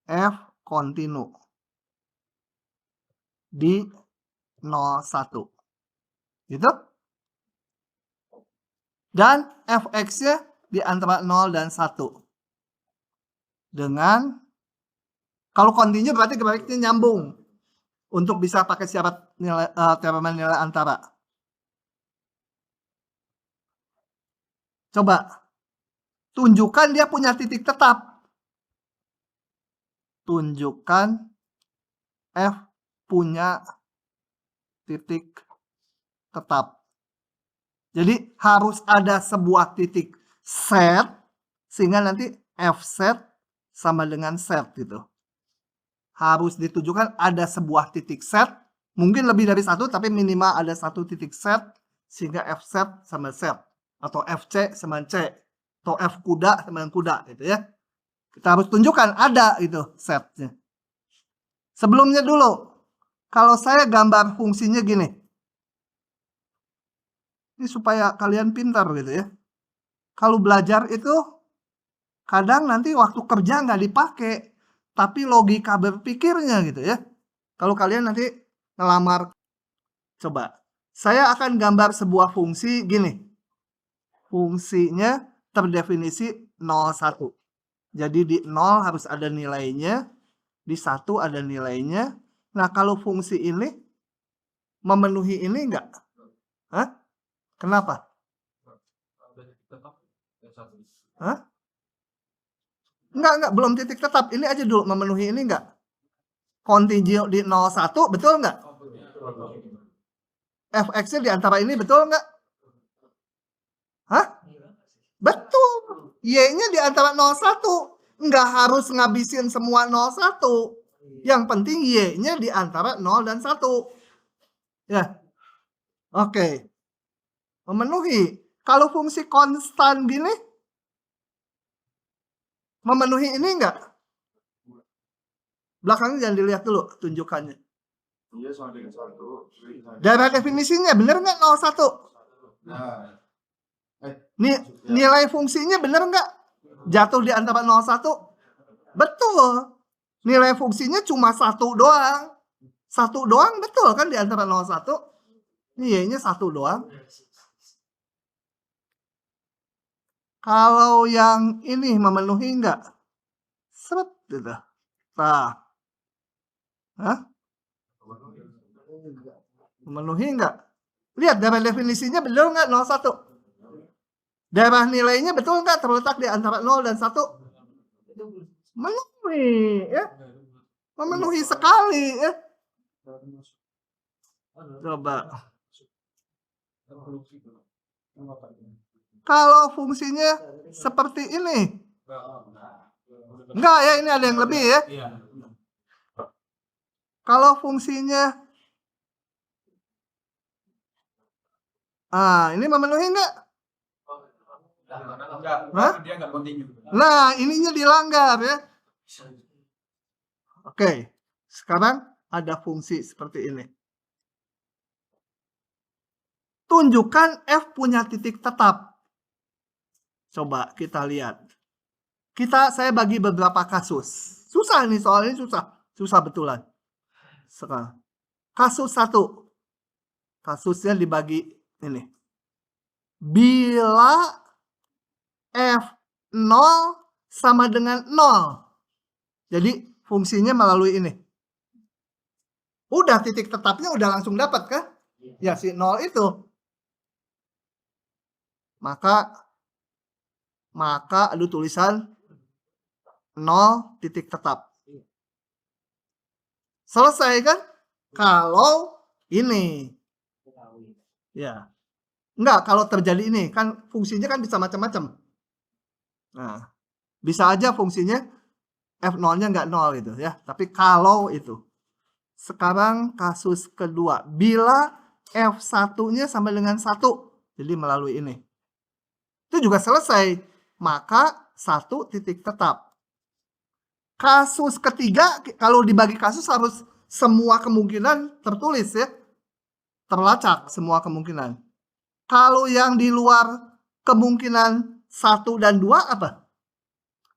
F continue di 01. Gitu? Dan Fx-nya di antara 0 dan 1. Dengan, kalau continue berarti grafiknya nyambung. Untuk bisa pakai syarat nilai, teorema nilai antara. Coba, tunjukkan dia punya titik tetap. Tunjukkan F punya titik tetap. Jadi harus ada sebuah titik set, sehingga nanti F set sama dengan set gitu. Harus ditujukan ada sebuah titik set, mungkin lebih dari satu, tapi minimal ada satu titik set, sehingga F set sama set. Atau FC sama C. Atau F kuda sama kuda gitu ya. Kita harus tunjukkan ada itu setnya. Sebelumnya dulu, kalau saya gambar fungsinya gini. Ini supaya kalian pintar gitu ya. Kalau belajar itu kadang nanti waktu kerja nggak dipakai, tapi logika berpikirnya gitu ya. Kalau kalian nanti ngelamar, coba. Saya akan gambar sebuah fungsi gini. Fungsinya terdefinisi 01. Jadi di 0 harus ada nilainya. Di 1 ada nilainya. Nah, kalau fungsi ini memenuhi ini enggak? Hah? Kenapa? Hah? Enggak, belum titik tetap. Ini aja dulu, memenuhi ini enggak? Continue di 01, betul enggak? Fx-nya di antara ini, betul enggak? Hah? Betul. Y-nya di antara 01. Enggak harus ngabisin semua 01. Yang penting Y-nya di antara 0 dan 1. Ya. Oke. Memenuhi. Kalau fungsi konstan gini, memenuhi ini enggak? Belakangnya jangan dilihat dulu tunjukannya. Iya, sama dengan 1. Dari definisinya bener nggak 01? Nah, Nilai fungsinya bener nggak? Jatuh di antara 01? Betul. Nilai fungsinya cuma 1 doang. 1 doang betul kan di antara 01? Y-nya 1 doang. Kalau yang ini memenuhi nggak? Seret gitu. Nah. Hah? Memenuhi nggak? Lihat daerah definisinya betul nggak 01? Daerah nilainya betul nggak terletak di antara 0 dan 1? Memenuhi, ya. Memenuhi sekali, ya. Coba. Kalau fungsinya seperti ini. Enggak ya, ini ada yang lebih ya. Kalau fungsinya ini memenuhi enggak? Hah? Dia nggak continue. Nah, ininya dilanggar ya. Oke. Sekarang ada fungsi seperti ini. Tunjukkan F punya titik tetap. Coba kita lihat. Saya bagi beberapa kasus. Susah nih, soal ini susah. Susah betulan. Sekarang. Kasus 1. Kasusnya dibagi ini. Bila F0 sama dengan 0. Jadi fungsinya melalui ini. Udah titik tetapnya udah langsung dapat kan? Ya si 0 itu. Maka ada tulisan 0 titik tetap. Selesai kan? Kalau ini. Ya. Enggak, kalau terjadi ini. Kan fungsinya kan bisa macam-macam. Nah. Bisa aja fungsinya F0-nya enggak 0 gitu ya. Tapi kalau itu. Sekarang kasus kedua. Bila F1-nya sama dengan 1. Jadi melalui ini. Itu juga selesai. Maka 1 titik tetap. Kasus ketiga, kalau dibagi kasus harus semua kemungkinan tertulis ya. Terlacak semua kemungkinan. Kalau yang di luar kemungkinan 1 dan 2 apa?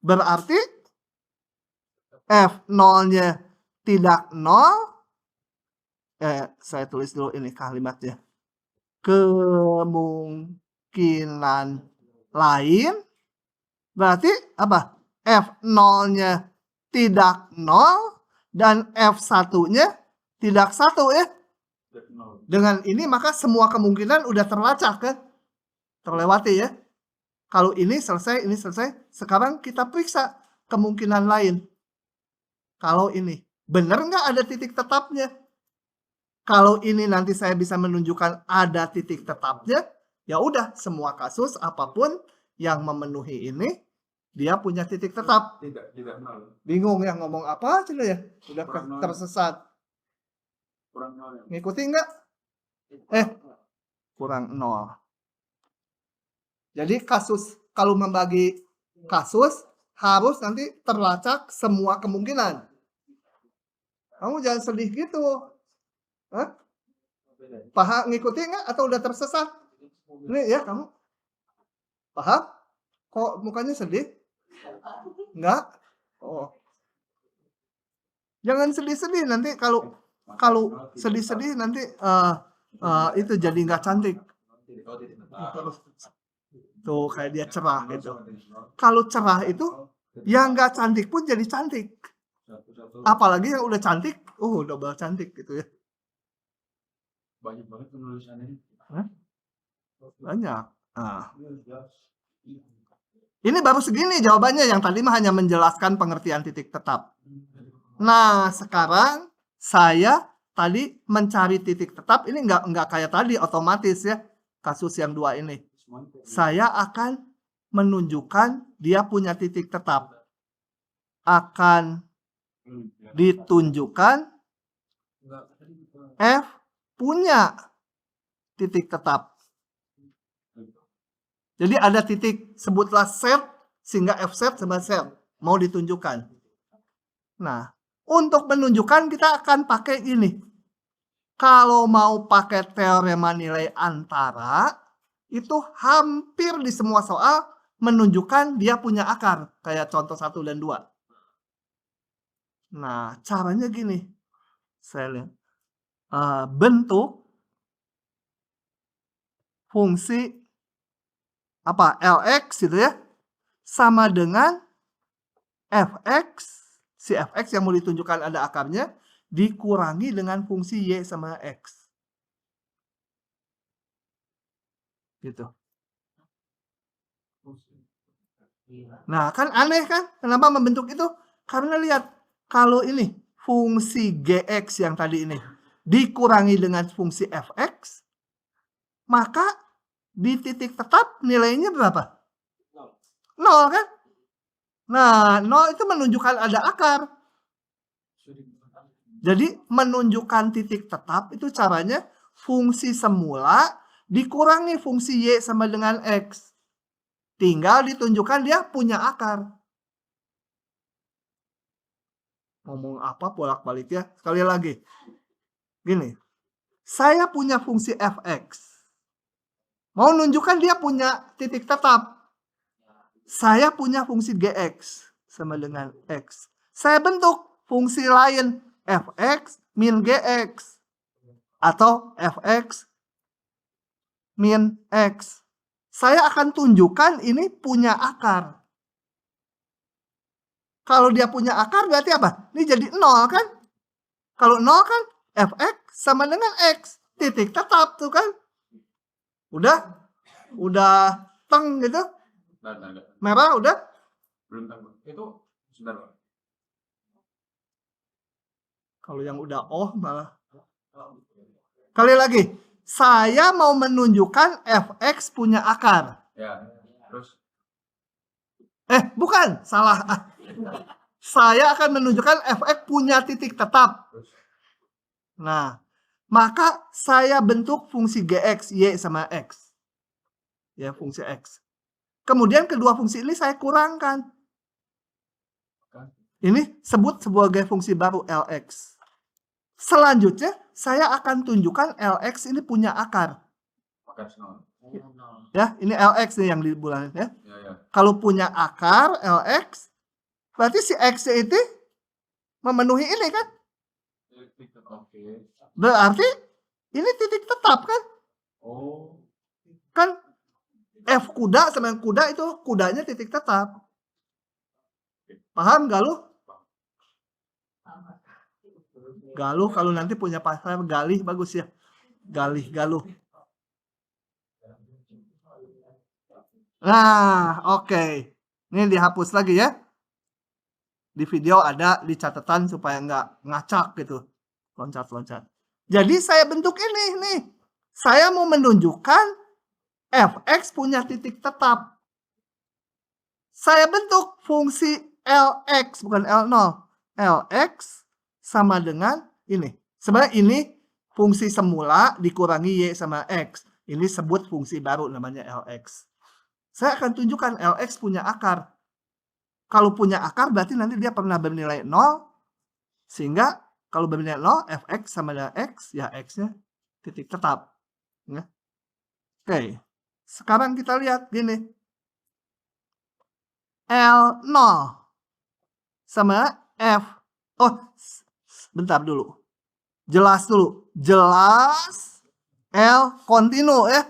Berarti F0-nya tidak 0. Saya tulis dulu ini kalimatnya. Kemungkinan lain. Berarti apa? F0-nya tidak 0 dan F1-nya tidak 1 ya. Dengan ini maka semua kemungkinan udah terlacak kan? Terlewati ya. Kalau ini selesai, ini selesai. Sekarang kita periksa kemungkinan lain. Kalau ini. Benar nggak ada titik tetapnya? Kalau ini nanti saya bisa menunjukkan ada titik tetapnya. Ya udah, semua kasus apapun yang memenuhi ini. Dia punya titik tetap. Tidak 0. Bingung ya ngomong apa aja ya? Udah tersesat. Kurang 0 ya. Ngikuti nggak? Kurang 0. Jadi kasus, kalau membagi kasus, harus nanti terlacak semua kemungkinan. Kamu jangan sedih gitu. Hah? Paham ngikuti nggak atau udah tersesat? Ini ya kamu. Paham? Kok mukanya sedih? Enggak? Oh. Jangan sedih-sedih nanti kalau sedih-sedih nanti itu jadi nggak cantik. Tuh kayak dia cerah gitu. Kalau cerah itu yang nggak cantik pun jadi cantik. Satu-satu Apalagi yang udah cantik, double cantik gitu ya. banyak banget penulisannya. Banyak. Nah, ini baru segini jawabannya, yang tadi mah hanya menjelaskan pengertian titik tetap. Nah, sekarang saya tadi mencari titik tetap, ini nggak kayak tadi otomatis ya, kasus yang 2 ini. Saya akan menunjukkan dia punya titik tetap. Akan ditunjukkan F punya titik tetap. Jadi ada titik, sebutlah set, sehingga F set sama set mau ditunjukkan. Nah, untuk menunjukkan kita akan pakai ini. Kalau mau pakai teorema nilai antara, itu hampir di semua soal menunjukkan dia punya akar. Kayak contoh 1 dan 2. Nah, caranya gini. Saya lihat. Bentuk fungsi Lx gitu ya, sama dengan fx, si fx yang mau ditunjukkan ada akarnya, dikurangi dengan fungsi y sama x. Gitu. Nah, kan aneh kan? Kenapa membentuk itu? Karena lihat, kalau ini fungsi gx yang tadi ini dikurangi dengan fungsi fx, maka di titik tetap nilainya berapa? 0 kan? Nah, 0 itu menunjukkan ada akar. Jadi menunjukkan titik tetap itu caranya fungsi semula dikurangi fungsi y sama dengan x. Tinggal ditunjukkan dia punya akar. Ngomong apa bolak-balik ya. Sekali lagi. Gini. Saya punya fungsi fx. Mau nunjukkan dia punya titik tetap. Saya punya fungsi gx sama dengan x. Saya bentuk fungsi lain fx min gx. Atau fx min x. Saya akan tunjukkan ini punya akar. Kalau dia punya akar berarti apa? Ini jadi 0 kan? Kalau 0 kan fx sama dengan x. Titik tetap tuh kan? Udah teng gitu. Merah udah? Belum tahu. Itu sebentar, Pak. Kalau yang udah malah. Kali lagi. Saya mau menunjukkan fx punya akar. Ya, terus Bukan, salah. Saya akan menunjukkan fx punya titik tetap. Nah, maka saya bentuk fungsi gx, y sama x. Ya, fungsi x. Kemudian kedua fungsi ini saya kurangkan. Ini sebut sebagai fungsi baru Lx. Selanjutnya, saya akan tunjukkan Lx ini punya akar. Ya, ini Lx nih yang dibulanin ya. Kalau punya akar Lx, berarti si x itu memenuhi ini kan? Berarti ini titik tetap kan? Kan f kuda sama kuda itu kudanya titik tetap. Paham Galuh? Galuh kalau nanti punya pacar Galih bagus ya. Galih Galuh. Nah, oke. Ini dihapus lagi ya. Di video ada di catatan supaya nggak ngacak gitu. Loncat-loncat. Jadi saya bentuk ini nih. Saya mau menunjukkan fx punya titik tetap. Saya bentuk fungsi Lx, bukan L0. Lx sama dengan ini. Sebenarnya ini fungsi semula dikurangi y sama x. Ini sebut fungsi baru namanya Lx. Saya akan tunjukkan Lx punya akar. Kalau punya akar berarti nanti dia pernah bernilai 0. Sehingga kalau bernilai 0, fx sama dengan x, ya x-nya titik tetap. Ya. Oke. Sekarang kita lihat gini. L0 sama f. Bentar dulu. Jelas dulu. Jelas L kontinu ya.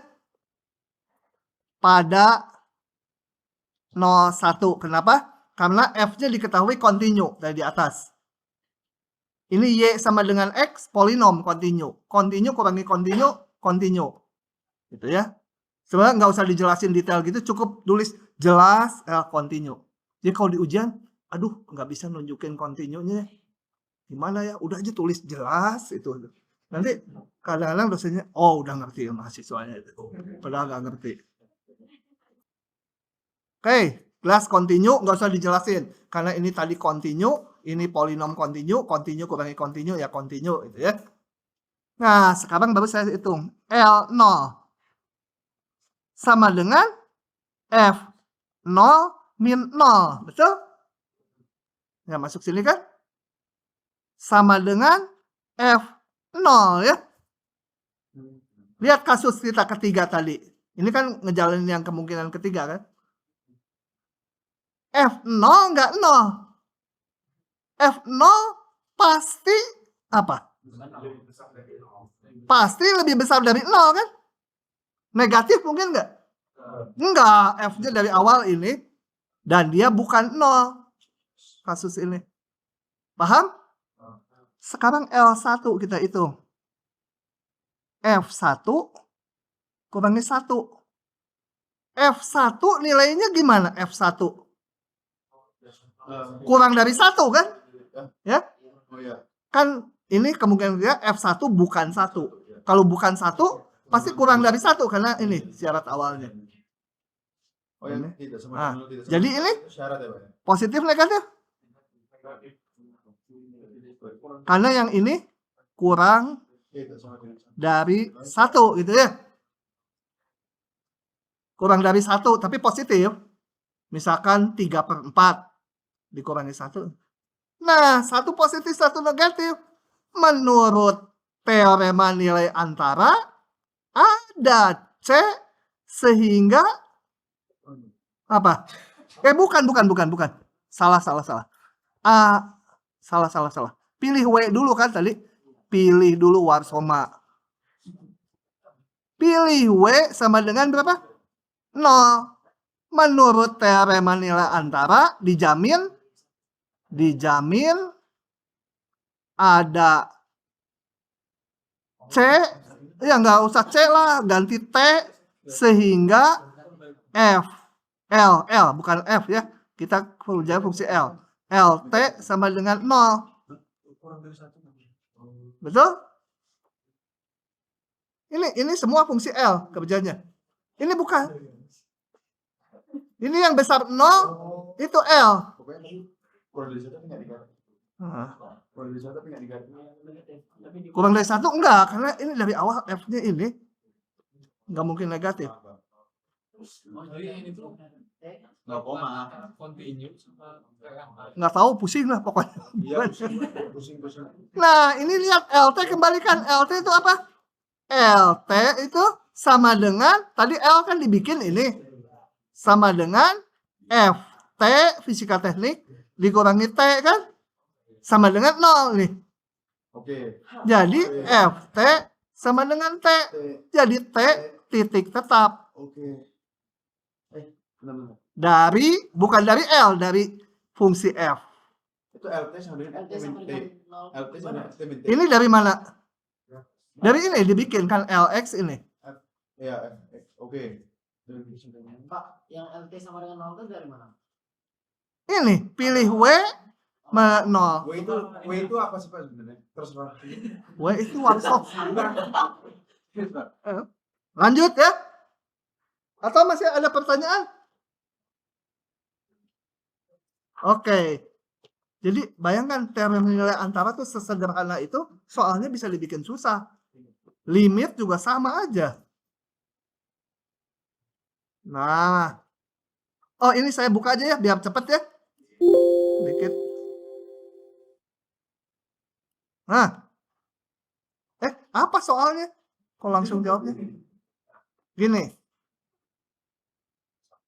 Pada 01. Kenapa? Karena F-nya diketahui kontinu dari di atas. Ini Y sama dengan X, polinom kontinu. Kontinu kurangi kontinu, kontinu. Gitu ya. Sebenarnya nggak usah dijelasin detail gitu, cukup tulis jelas kontinu. Jadi kalau di ujian, aduh nggak bisa nunjukin kontinunya. Gimana ya? Udah aja tulis jelas itu. Nanti kadang-kadang dosennya, oh udah ngerti ya mahasiswanya itu. Padahal nggak ngerti. Oke, jelas kontinu nggak usah dijelasin. Karena ini tadi kontinu, ini polinom kontinu, kontinu kurangi kontinu ya kontinu gitu ya. Nah, sekarang baru saya hitung. L0 sama dengan F0 min 0. Betul? Ya, masuk sini kan? Sama dengan F0 ya. Lihat kasus kita ketiga tadi. Ini kan ngejalanin yang kemungkinan ketiga kan. F0 nggak 0. F0 pasti apa? Pasti lebih besar dari 0 kan? Negatif mungkin nggak? Enggak, F-nya dari awal ini. Dan dia bukan 0. Kasus ini. Paham? Sekarang L1 kita hitung. F1 kurangi 1. F1 nilainya gimana? F1 kurang dari 1 kan? Ya? Kan ini kemungkinan dia F1 bukan 1. Kalau bukan 1 pasti kurang dari 1 karena ini syarat awalnya. Jadi ini positif negatif? Karena yang ini kurang dari 1 gitu ya. Kurang dari 1 tapi positif. Misalkan 3/4 dikurangi 1. Nah, 1 positif 1 negatif. Menurut teorema nilai antara ada C sehingga apa? Bukan. Salah. Salah. Pilih W dulu kan tadi. Pilih dulu Warsoma. Pilih W sama dengan berapa? 0. Menurut teorema nilai antara dijamin ada C, ya nggak usah C lah, ganti T sehingga F, L bukan F ya, kita kerja fungsi L, LT sama dengan 0. Betul? Ini semua fungsi L kerjanya. Ini bukan. Ini yang besar 0 itu L. Kurang dari 1 enggak, karena ini dari awal F-nya ini enggak mungkin negatif. Nggak tahu, pusing lah pokoknya. Nah, ini lihat LT, kembalikan. LT itu apa? LT itu sama dengan, tadi L kan dibikin ini. Sama dengan FT, fisika teknik, dikurangi T kan? Sama dengan 0 nih. Oke. Jadi FT sama dengan T. Jadi T titik tetap. Oke. Bukan dari L, dari fungsi F. Itu LT sama dengan T. LT sama T. Ini dari mana? Dari ini dibikin kan LX ini. Ya, oke. Pak, yang LT sama dengan 0 itu dari mana? Ini pilih W 0. W itu apa sih Pak sebenarnya? Terserah. W itu workshop. Lanjut ya. Atau masih ada pertanyaan? Oke. Jadi bayangkan teorema nilai antara tuh sesederhana itu, soalnya bisa dibikin susah. Limit juga sama aja. Nah. Oh, ini saya buka aja ya biar cepet ya. Dikit. Nah. Apa soalnya? Kok langsung jawabnya? Gini.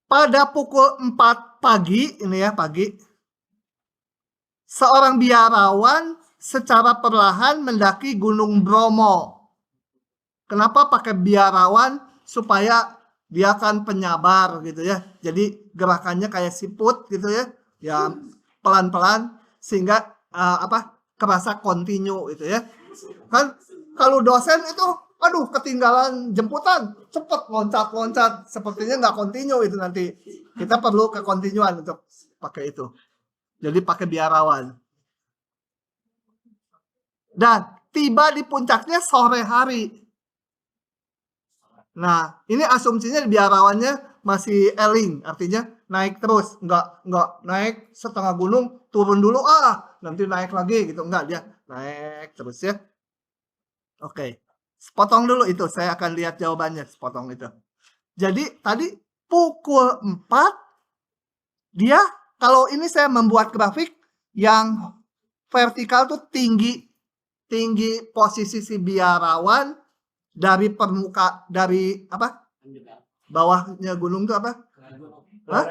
Pada pukul 4 pagi, ini ya pagi, seorang biarawan secara perlahan mendaki Gunung Bromo. Kenapa pakai biarawan? Supaya dia akan penyabar gitu ya. Jadi gerakannya kayak siput gitu ya. Ya pelan-pelan sehingga kerasa kontinu itu ya. Kan kalau dosen itu aduh ketinggalan jemputan, cepet loncat-loncat, sepertinya nggak kontinu itu nanti. Kita perlu kekontinuan untuk pakai itu. Jadi pakai biarawan. Dan tiba di puncaknya sore hari. Nah, ini asumsinya biarawannya masih eling, artinya naik terus, nggak naik setengah gunung, turun dulu nanti naik lagi gitu, enggak, dia naik terus ya. Oke, sepotong dulu itu, saya akan lihat jawabannya sepotong itu. Jadi tadi pukul 4 dia, kalau ini saya membuat grafik yang vertikal tuh tinggi posisi si biarawan dari dari apa? Bawahnya gunung tuh apa? Hah?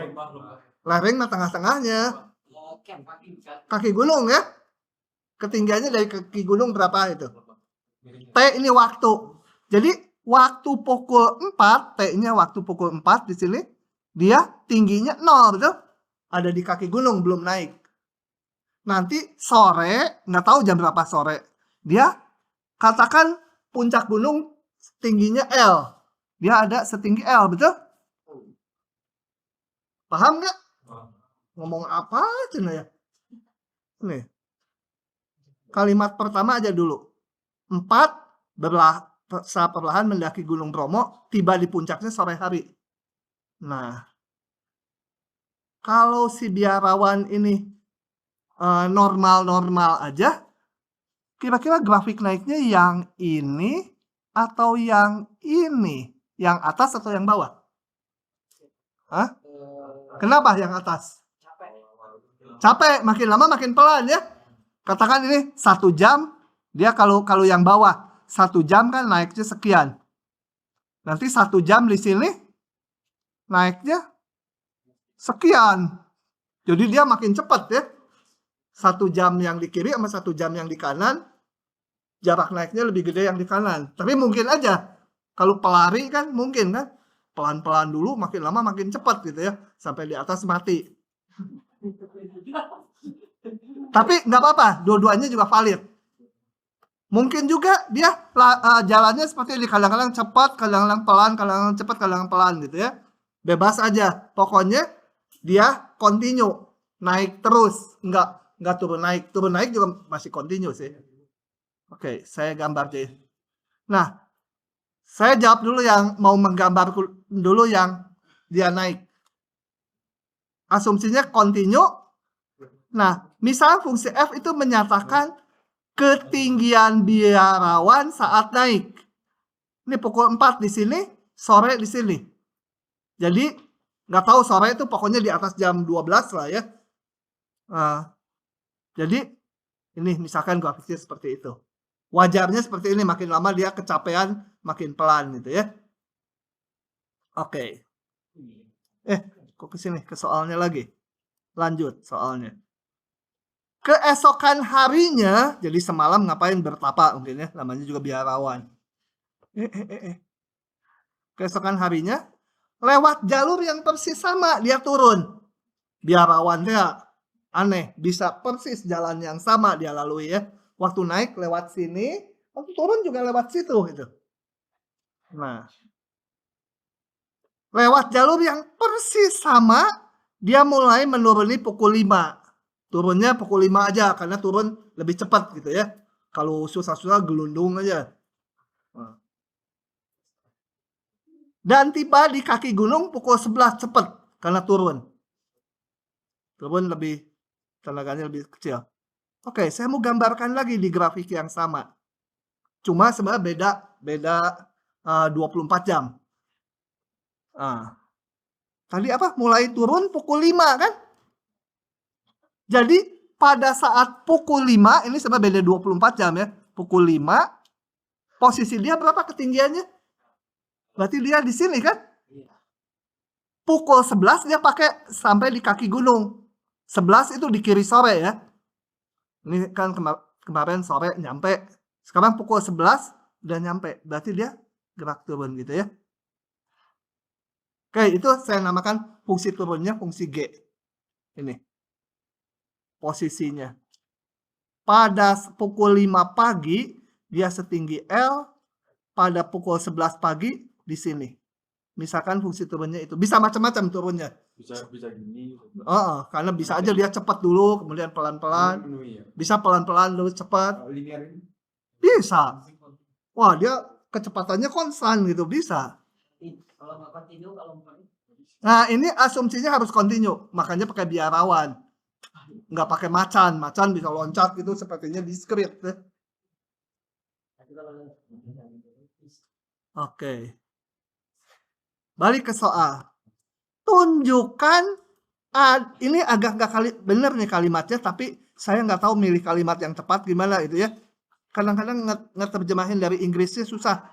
Lereng mah tengah-tengahnya. Kaki gunung ya. Ketinggiannya dari kaki gunung berapa itu? T ini waktu. Jadi waktu pukul 4, T-nya waktu pukul 4 di sini, dia tingginya 0, betul? Ada di kaki gunung, belum naik. Nanti sore, nggak tahu jam berapa sore, dia katakan puncak gunung tingginya L. Dia ada setinggi L, betul? Paham nggak? Ngomong apa aja ya? Nih. Kalimat pertama aja dulu. 4 perlahan mendaki Gunung Bromo, tiba di puncaknya sore hari. Nah, kalau si biarawan ini normal-normal aja, kira-kira grafik naiknya yang ini atau yang ini? Yang atas atau yang bawah? Hah? Kenapa yang atas? Capek, makin lama makin pelan ya. Katakan ini 1 jam, dia kalau yang bawah 1 jam kan naiknya sekian. Nanti 1 jam di sini naiknya sekian. Jadi dia makin cepat ya. 1 jam yang di kiri sama 1 jam yang di kanan, jarak naiknya lebih gede yang di kanan. Tapi mungkin aja kalau pelari kan mungkin kan pelan-pelan dulu, makin lama makin cepat gitu ya, sampai di atas mati. Tapi nggak apa-apa, dua-duanya juga valid. Mungkin juga dia jalannya seperti ini, kadang-kadang cepat, kadang-kadang pelan, kadang-kadang cepat, kadang-kadang pelan gitu ya. Bebas aja, pokoknya dia continue, naik terus, nggak turun naik juga masih continue sih. Oke, saya gambar deh. Nah, saya jawab dulu yang mau menggambar dulu yang dia naik. Asumsinya continue. Nah, misalnya fungsi F itu menyatakan ketinggian biarawan saat naik. Ini pukul 4 di sini, sore di sini. Jadi, nggak tahu sore itu pokoknya di atas jam 12 lah ya. Jadi, ini misalkan grafiknya seperti itu. Wajarnya seperti ini, makin lama dia kecapean, makin pelan gitu ya. Oke. Kok ke sini? Ke soalnya lagi. Lanjut soalnya. Keesokan harinya, jadi semalam ngapain bertapa mungkin ya, namanya juga biarawan. Keesokan harinya, lewat jalur yang persis sama, dia turun. Biarawan dia aneh, bisa persis jalan yang sama dia lalui ya. Waktu naik lewat sini, waktu turun juga lewat situ gitu. Nah, lewat jalur yang persis sama, dia mulai menuruni pukul 5. Turunnya pukul 5 aja, karena turun lebih cepat gitu ya. Kalau susah-susah gelundung aja. Dan tiba di kaki gunung pukul 11 cepat, karena turun. Turun lebih, tenaganya lebih kecil. Oke, saya mau gambarkan lagi di grafik yang sama. Cuma sebenarnya beda 24 jam. Tadi apa? Mulai turun pukul 5 kan? Jadi pada saat pukul 5, ini sebenarnya beda 24 jam ya. Pukul 5, posisi dia berapa ketinggiannya? Berarti dia di sini kan? Pukul 11 dia pakai sampai di kaki gunung. 11 itu di kiri sore ya. Ini kan kemarin sore nyampe. Sekarang pukul 11 udah nyampe. Berarti dia gerak turun gitu ya. Oke, itu saya namakan fungsi turunnya fungsi G. Ini posisinya. pada pukul 5 pagi dia setinggi L, pada pukul 11 pagi di sini. Misalkan fungsi turunnya itu bisa macam-macam turunnya. Bisa gini. Karena bisa aja dia cepat dulu, kemudian pelan-pelan. Penuhi ya. Bisa pelan-pelan dulu cepat. Linear ini. Bisa. Wah, dia kecepatannya konstan gitu, bisa. Kalau nggak continue, kalau mau Nah, ini asumsinya harus continue, makanya pakai biarawan. Nggak pakai macan. Macan bisa loncat gitu, sepertinya diskrit. Oke. Balik ke soal. Tunjukkan, ini agak nggak bener nih kalimatnya, tapi saya nggak tahu milih kalimat yang tepat gimana itu ya. Kadang-kadang ngeterjemahin dari Inggrisnya susah.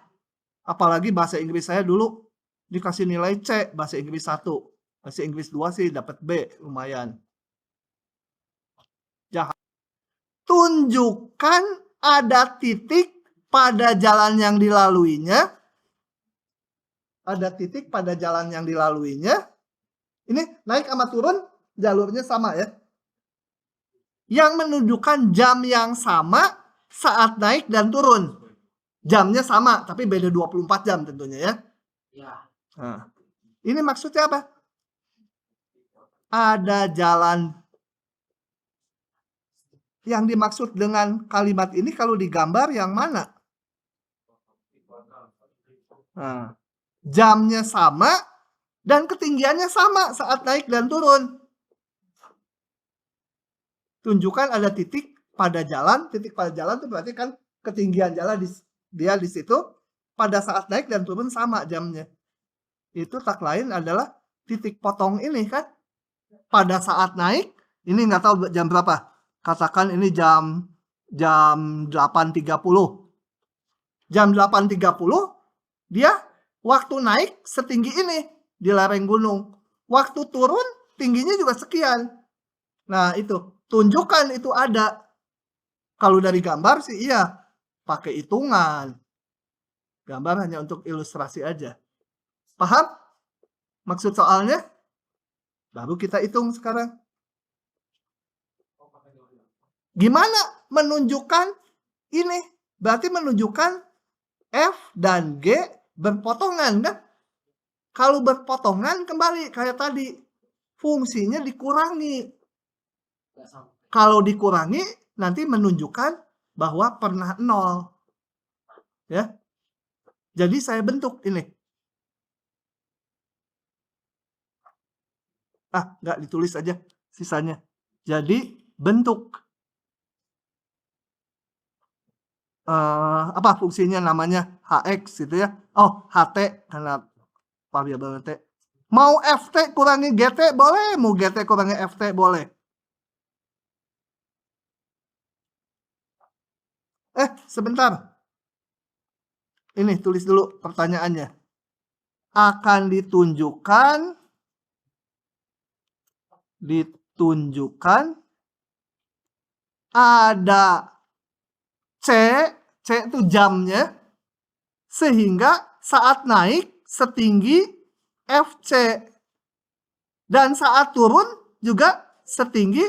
Apalagi bahasa Inggris saya dulu dikasih nilai C, bahasa Inggris 1. Bahasa Inggris 2 sih dapat B, lumayan. Jahat. Tunjukkan ada titik pada jalan yang dilaluinya. Ada titik pada jalan yang dilaluinya. Ini naik sama turun, jalurnya sama ya. Yang menunjukkan jam yang sama saat naik dan turun. Jamnya sama, tapi beda 24 jam tentunya ya. ya. Nah, ini maksudnya apa? Ada jalan. Yang dimaksud dengan kalimat ini kalau digambar yang mana? Nah, jamnya sama dan ketinggiannya sama saat naik dan turun. Tunjukkan ada titik pada jalan. Titik pada jalan itu berarti kan ketinggian jalan dia di situ. Pada saat naik dan turun sama jamnya. Itu tak lain adalah titik potong ini kan. Pada saat naik, ini nggak tahu jam berapa. Katakan ini jam 8.30. Jam 8.30 dia waktu naik setinggi ini di lereng gunung. Waktu turun tingginya juga sekian. Nah itu, tunjukkan itu ada. Kalau dari gambar sih iya, pakai hitungan. Gambar hanya untuk ilustrasi aja. Paham maksud soalnya? Baru kita hitung sekarang. Gimana menunjukkan ini? Berarti menunjukkan F dan G berpotongan kan? Kalau berpotongan kembali kayak tadi. Fungsinya dikurangi. Kalau dikurangi nanti menunjukkan bahwa pernah 0. Ya. Jadi saya bentuk ini. Nggak ditulis aja sisanya. Jadi bentuk. Apa fungsinya namanya HX gitu ya. Oh, HT karena variabel T. Mau FT kurangi GT boleh, mau GT kurangi FT boleh. Sebentar. Ini tulis dulu pertanyaannya. Akan ditunjukkan ada C itu jamnya, sehingga saat naik setinggi FC. Dan saat turun juga setinggi,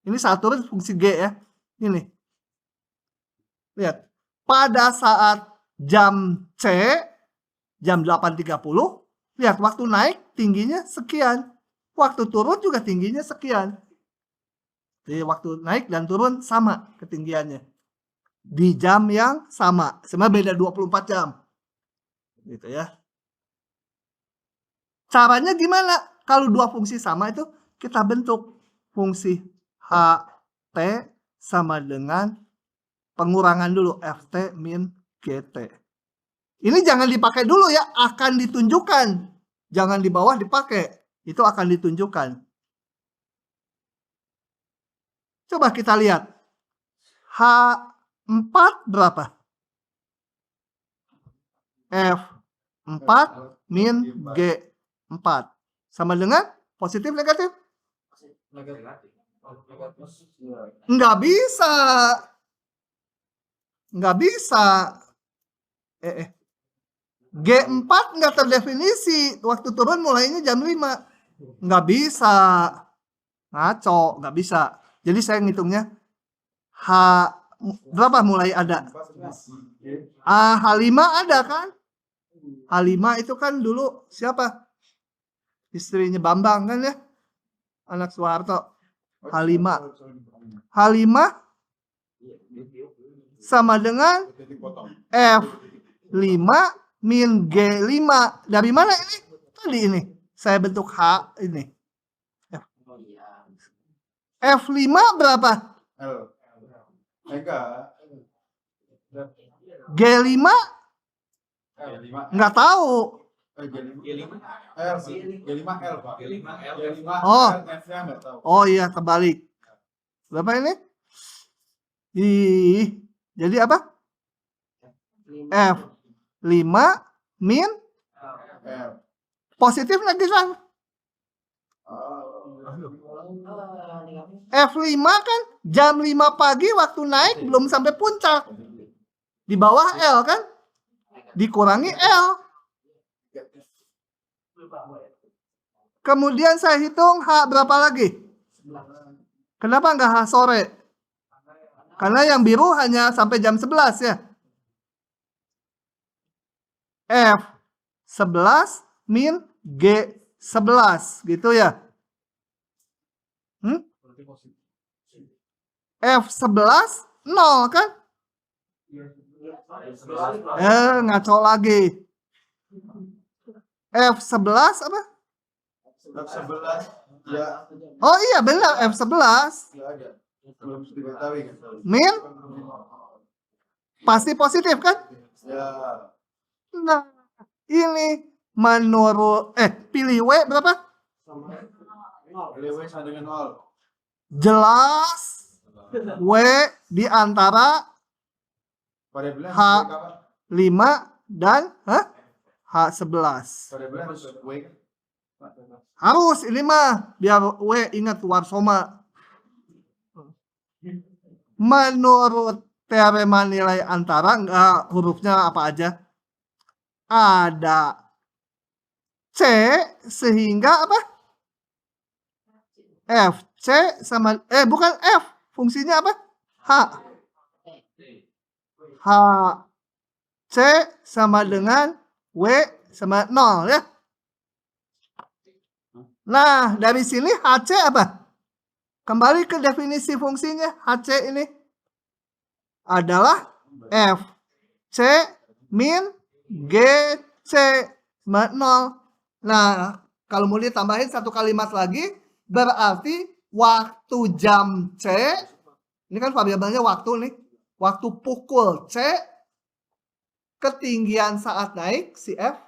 ini saat turun fungsi G ya. Ini. Lihat. Pada saat jam C, jam 8.30, lihat waktu naik tingginya sekian. Waktu turun juga tingginya sekian. Jadi waktu naik dan turun sama ketinggiannya. Di jam yang sama. Sebenarnya beda 24 jam. Gitu ya. Caranya gimana? Kalau dua fungsi sama itu kita bentuk fungsi HT sama dengan pengurangan dulu FT min GT. Ini jangan dipakai dulu ya, akan ditunjukkan. Jangan di bawah dipakai. Itu akan ditunjukkan. Coba kita lihat. H4 berapa? F4 min G4. Sama dengan positif negatif? Nggak bisa. Nggak bisa. G4 nggak terdefinisi. Waktu turun mulainya jam 5. Nggak bisa. Ngaco, nggak bisa. Jadi saya ngitungnya H berapa mulai ada? H5 ada kan? H5 itu kan dulu siapa? Istrinya Bambang kan ya? Anak Soeharto. H5. H5 sama dengan F5 min G5. Dari mana ini? Tadi ini. Saya bentuk H ini. Oh iya. F5 berapa? L. Enggak. G5 G5. nggak tahu. G5 L. G5 L, Pak. G5 Oh. F-nya enggak tahu. Oh iya, terbalik. Berapa ini? Jadi apa? F5 min L. positif lagi kan? F5 kan jam 5 pagi waktu naik belum sampai puncak. Di bawah L kan? Dikurangi L. Kemudian saya hitung H berapa lagi? Kenapa nggak H sore? Karena yang biru hanya sampai jam 11 ya. F11 min G11 gitu ya. F11 0 kan? Ngaco lagi. F11 apa? F11 ya Oh iya benar F11 enggak ada. Belum diketahui kan. min pasti positif kan? Ya. Nah, ini menurut pilih W berapa? LW sama dengan 0. Jelas W di antara Variabelnya H. 5 dan H11. variabelnya harus W kan? Harus ini mah biar W ingat Warsoma. Menurut teorema nilai antara enggak hurufnya apa aja? Ada C sehingga apa? FC sama bukan F, fungsinya apa? H. H C sama dengan W sama 0 ya. Nah, dari sini HC apa? Kembali ke definisi fungsinya. HC ini adalah FC min GC sama 0. Nah, kalau mau ditambahin satu kalimat lagi, berarti waktu jam C, ini kan variabelnya waktu nih, waktu pukul C, ketinggian saat naik si F,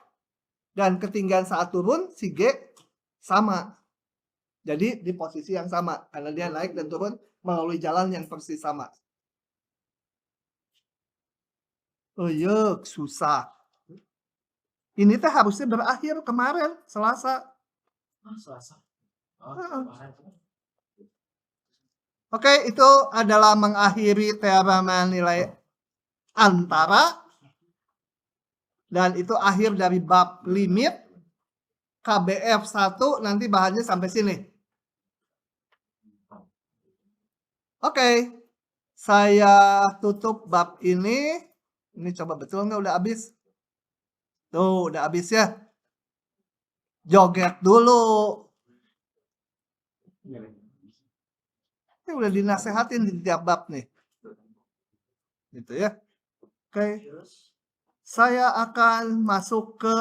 dan ketinggian saat turun si G sama. Jadi di posisi yang sama, karena dia naik dan turun melalui jalan yang persis sama. Oh yuk, susah. Ini teh harusnya berakhir kemarin, Selasa. Selasa. Oke, itu adalah mengakhiri teorema nilai antara. Dan itu akhir dari bab limit. KBF 1 nanti bahannya sampai sini. Oke, saya tutup bab ini. Ini coba betul nggak udah habis? Tuh, udah habis ya. Joget dulu. Ini udah dinasehatin di tiap bab nih. Gitu ya. Oke. Saya akan masuk ke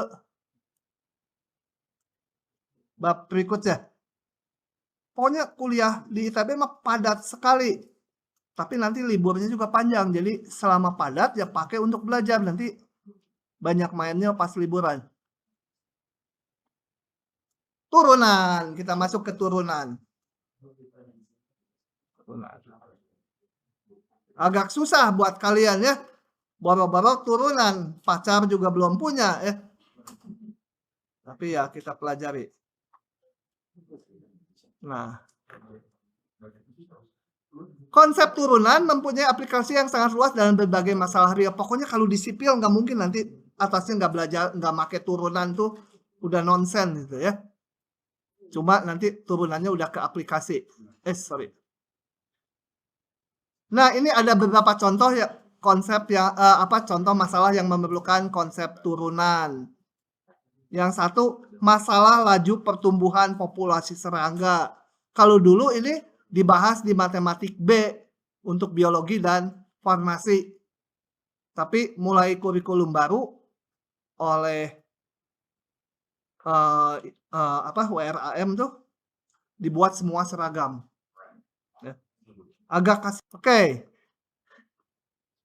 bab berikutnya. Pokoknya kuliah di ITB mah padat sekali. Tapi nanti liburnya juga panjang. Jadi selama padat ya pakai untuk belajar. Nanti banyak mainnya pas liburan. Turunan. Kita masuk ke turunan. Agak susah buat kalian ya. Boro-boro turunan. Pacar juga belum punya ya. Tapi ya kita pelajari. Nah. Konsep turunan mempunyai aplikasi yang sangat luas dalam berbagai masalah real. Pokoknya kalau di sipil nggak mungkin nanti atasnya nggak belajar, nggak pakai turunan tuh udah nonsen gitu ya. Cuma nanti turunannya udah ke aplikasi. Sorry. Nah, ini ada beberapa contoh ya konsep yang contoh masalah yang memerlukan konsep turunan. Yang satu, masalah laju pertumbuhan populasi serangga. Kalau dulu ini dibahas di matematik B untuk biologi dan farmasi. Tapi mulai kurikulum baru oleh WRAM tuh dibuat semua seragam. Ya. Agak kasih. Oke.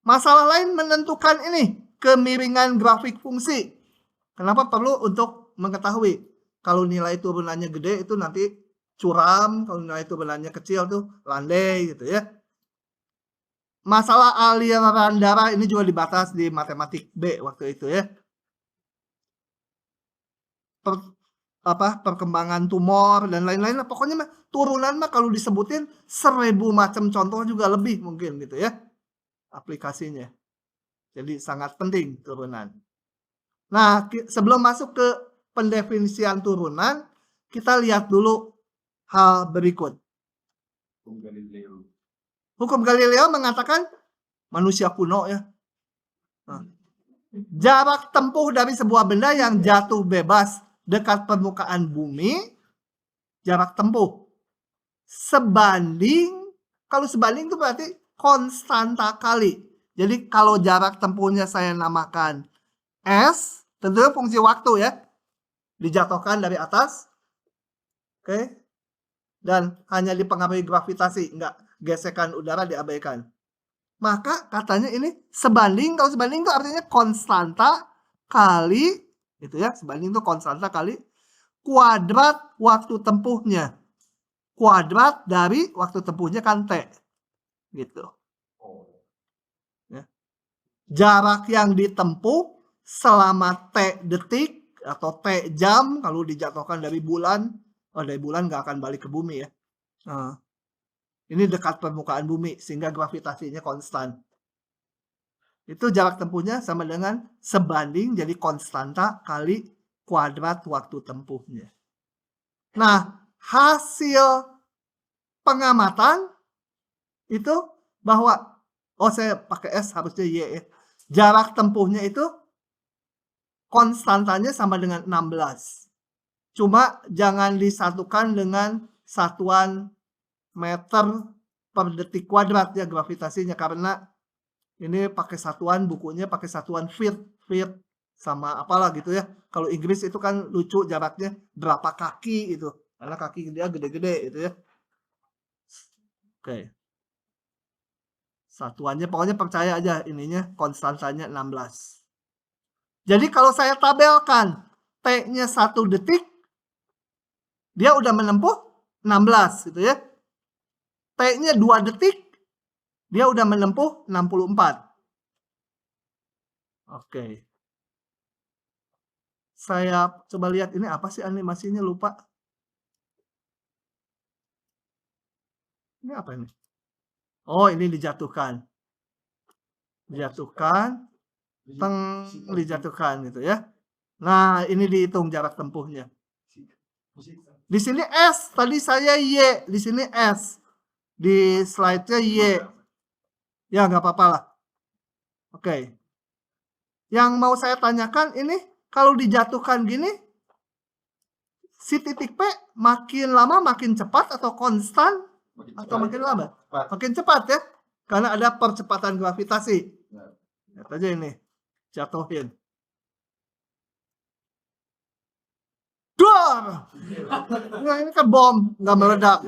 Masalah lain menentukan ini kemiringan grafik fungsi. Kenapa perlu untuk mengetahui kalau nilai turunannya gede itu nanti curam, kalau nilai turunannya kecil tuh landai gitu ya. Masalah aliran darah ini juga dibatas di matematik B waktu itu ya. Perkembangan tumor dan lain-lain lah. Pokoknya turunan mah kalau disebutin 1000 macam contoh juga lebih mungkin gitu ya aplikasinya. Jadi sangat penting turunan. Nah, sebelum masuk ke pendefinisian turunan, kita lihat dulu hal berikut. Hukum Galileo mengatakan manusia kuno ya. Jarak tempuh dari sebuah benda yang jatuh bebas dekat permukaan bumi, jarak tempuh sebanding, kalau sebanding itu berarti konstanta kali. Jadi kalau jarak tempuhnya saya namakan S, tentunya fungsi waktu ya, dijatuhkan dari atas, oke, dan hanya dipengaruhi gravitasi, enggak gesekan udara diabaikan. Maka katanya ini sebanding, kalau sebanding itu artinya konstanta kali, gitu ya, sebanding itu konstanta kali kuadrat waktu tempuhnya. Kuadrat dari waktu tempuhnya kan T, gitu. Ya. Jarak yang ditempuh selama T detik atau T jam kalau dijatuhkan dari bulan, dari bulan nggak akan balik ke bumi ya. Nah, ini dekat permukaan bumi sehingga gravitasinya konstan. Itu jarak tempuhnya sama dengan sebanding jadi konstanta kali kuadrat waktu tempuhnya. Nah, hasil pengamatan itu bahwa, saya pakai S harusnya Y ya. Jarak tempuhnya itu konstantanya sama dengan 16. Cuma jangan disatukan dengan satuan meter per detik kuadrat ya gravitasinya, karena ini pakai satuan, bukunya pakai satuan feet sama apalah gitu ya. Kalau Inggris itu kan lucu jaraknya berapa kaki itu, karena kaki dia gede-gede itu ya. Oke. Satuannya pokoknya percaya aja ininya konstantanya 16. Jadi kalau saya tabelkan T-nya 1 detik, dia udah menempuh 16 gitu ya. T-nya 2 detik, dia udah menempuh 64. Oke. Saya coba lihat ini apa sih animasinya, lupa. Ini apa ini? Oh, ini dijatuhkan. Dijatuhkan, dijatuhkan gitu ya. Nah, ini dihitung jarak tempuhnya. Di sini S, tadi saya Y, di sini S. Di slide-nya Y. Ya, nggak apa-apa lah. Oke. Yang mau saya tanyakan ini, kalau dijatuhkan gini, si titik P makin lama makin cepat atau konstan? Atau makin lambat? Makin cepat ya. Karena ada percepatan gravitasi. Lihat aja ini. Jatuhin. Duar! Nah, ini kan bom. Nggak meledak.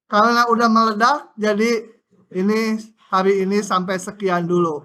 Karena udah meledak, jadi ini hari ini sampai sekian dulu.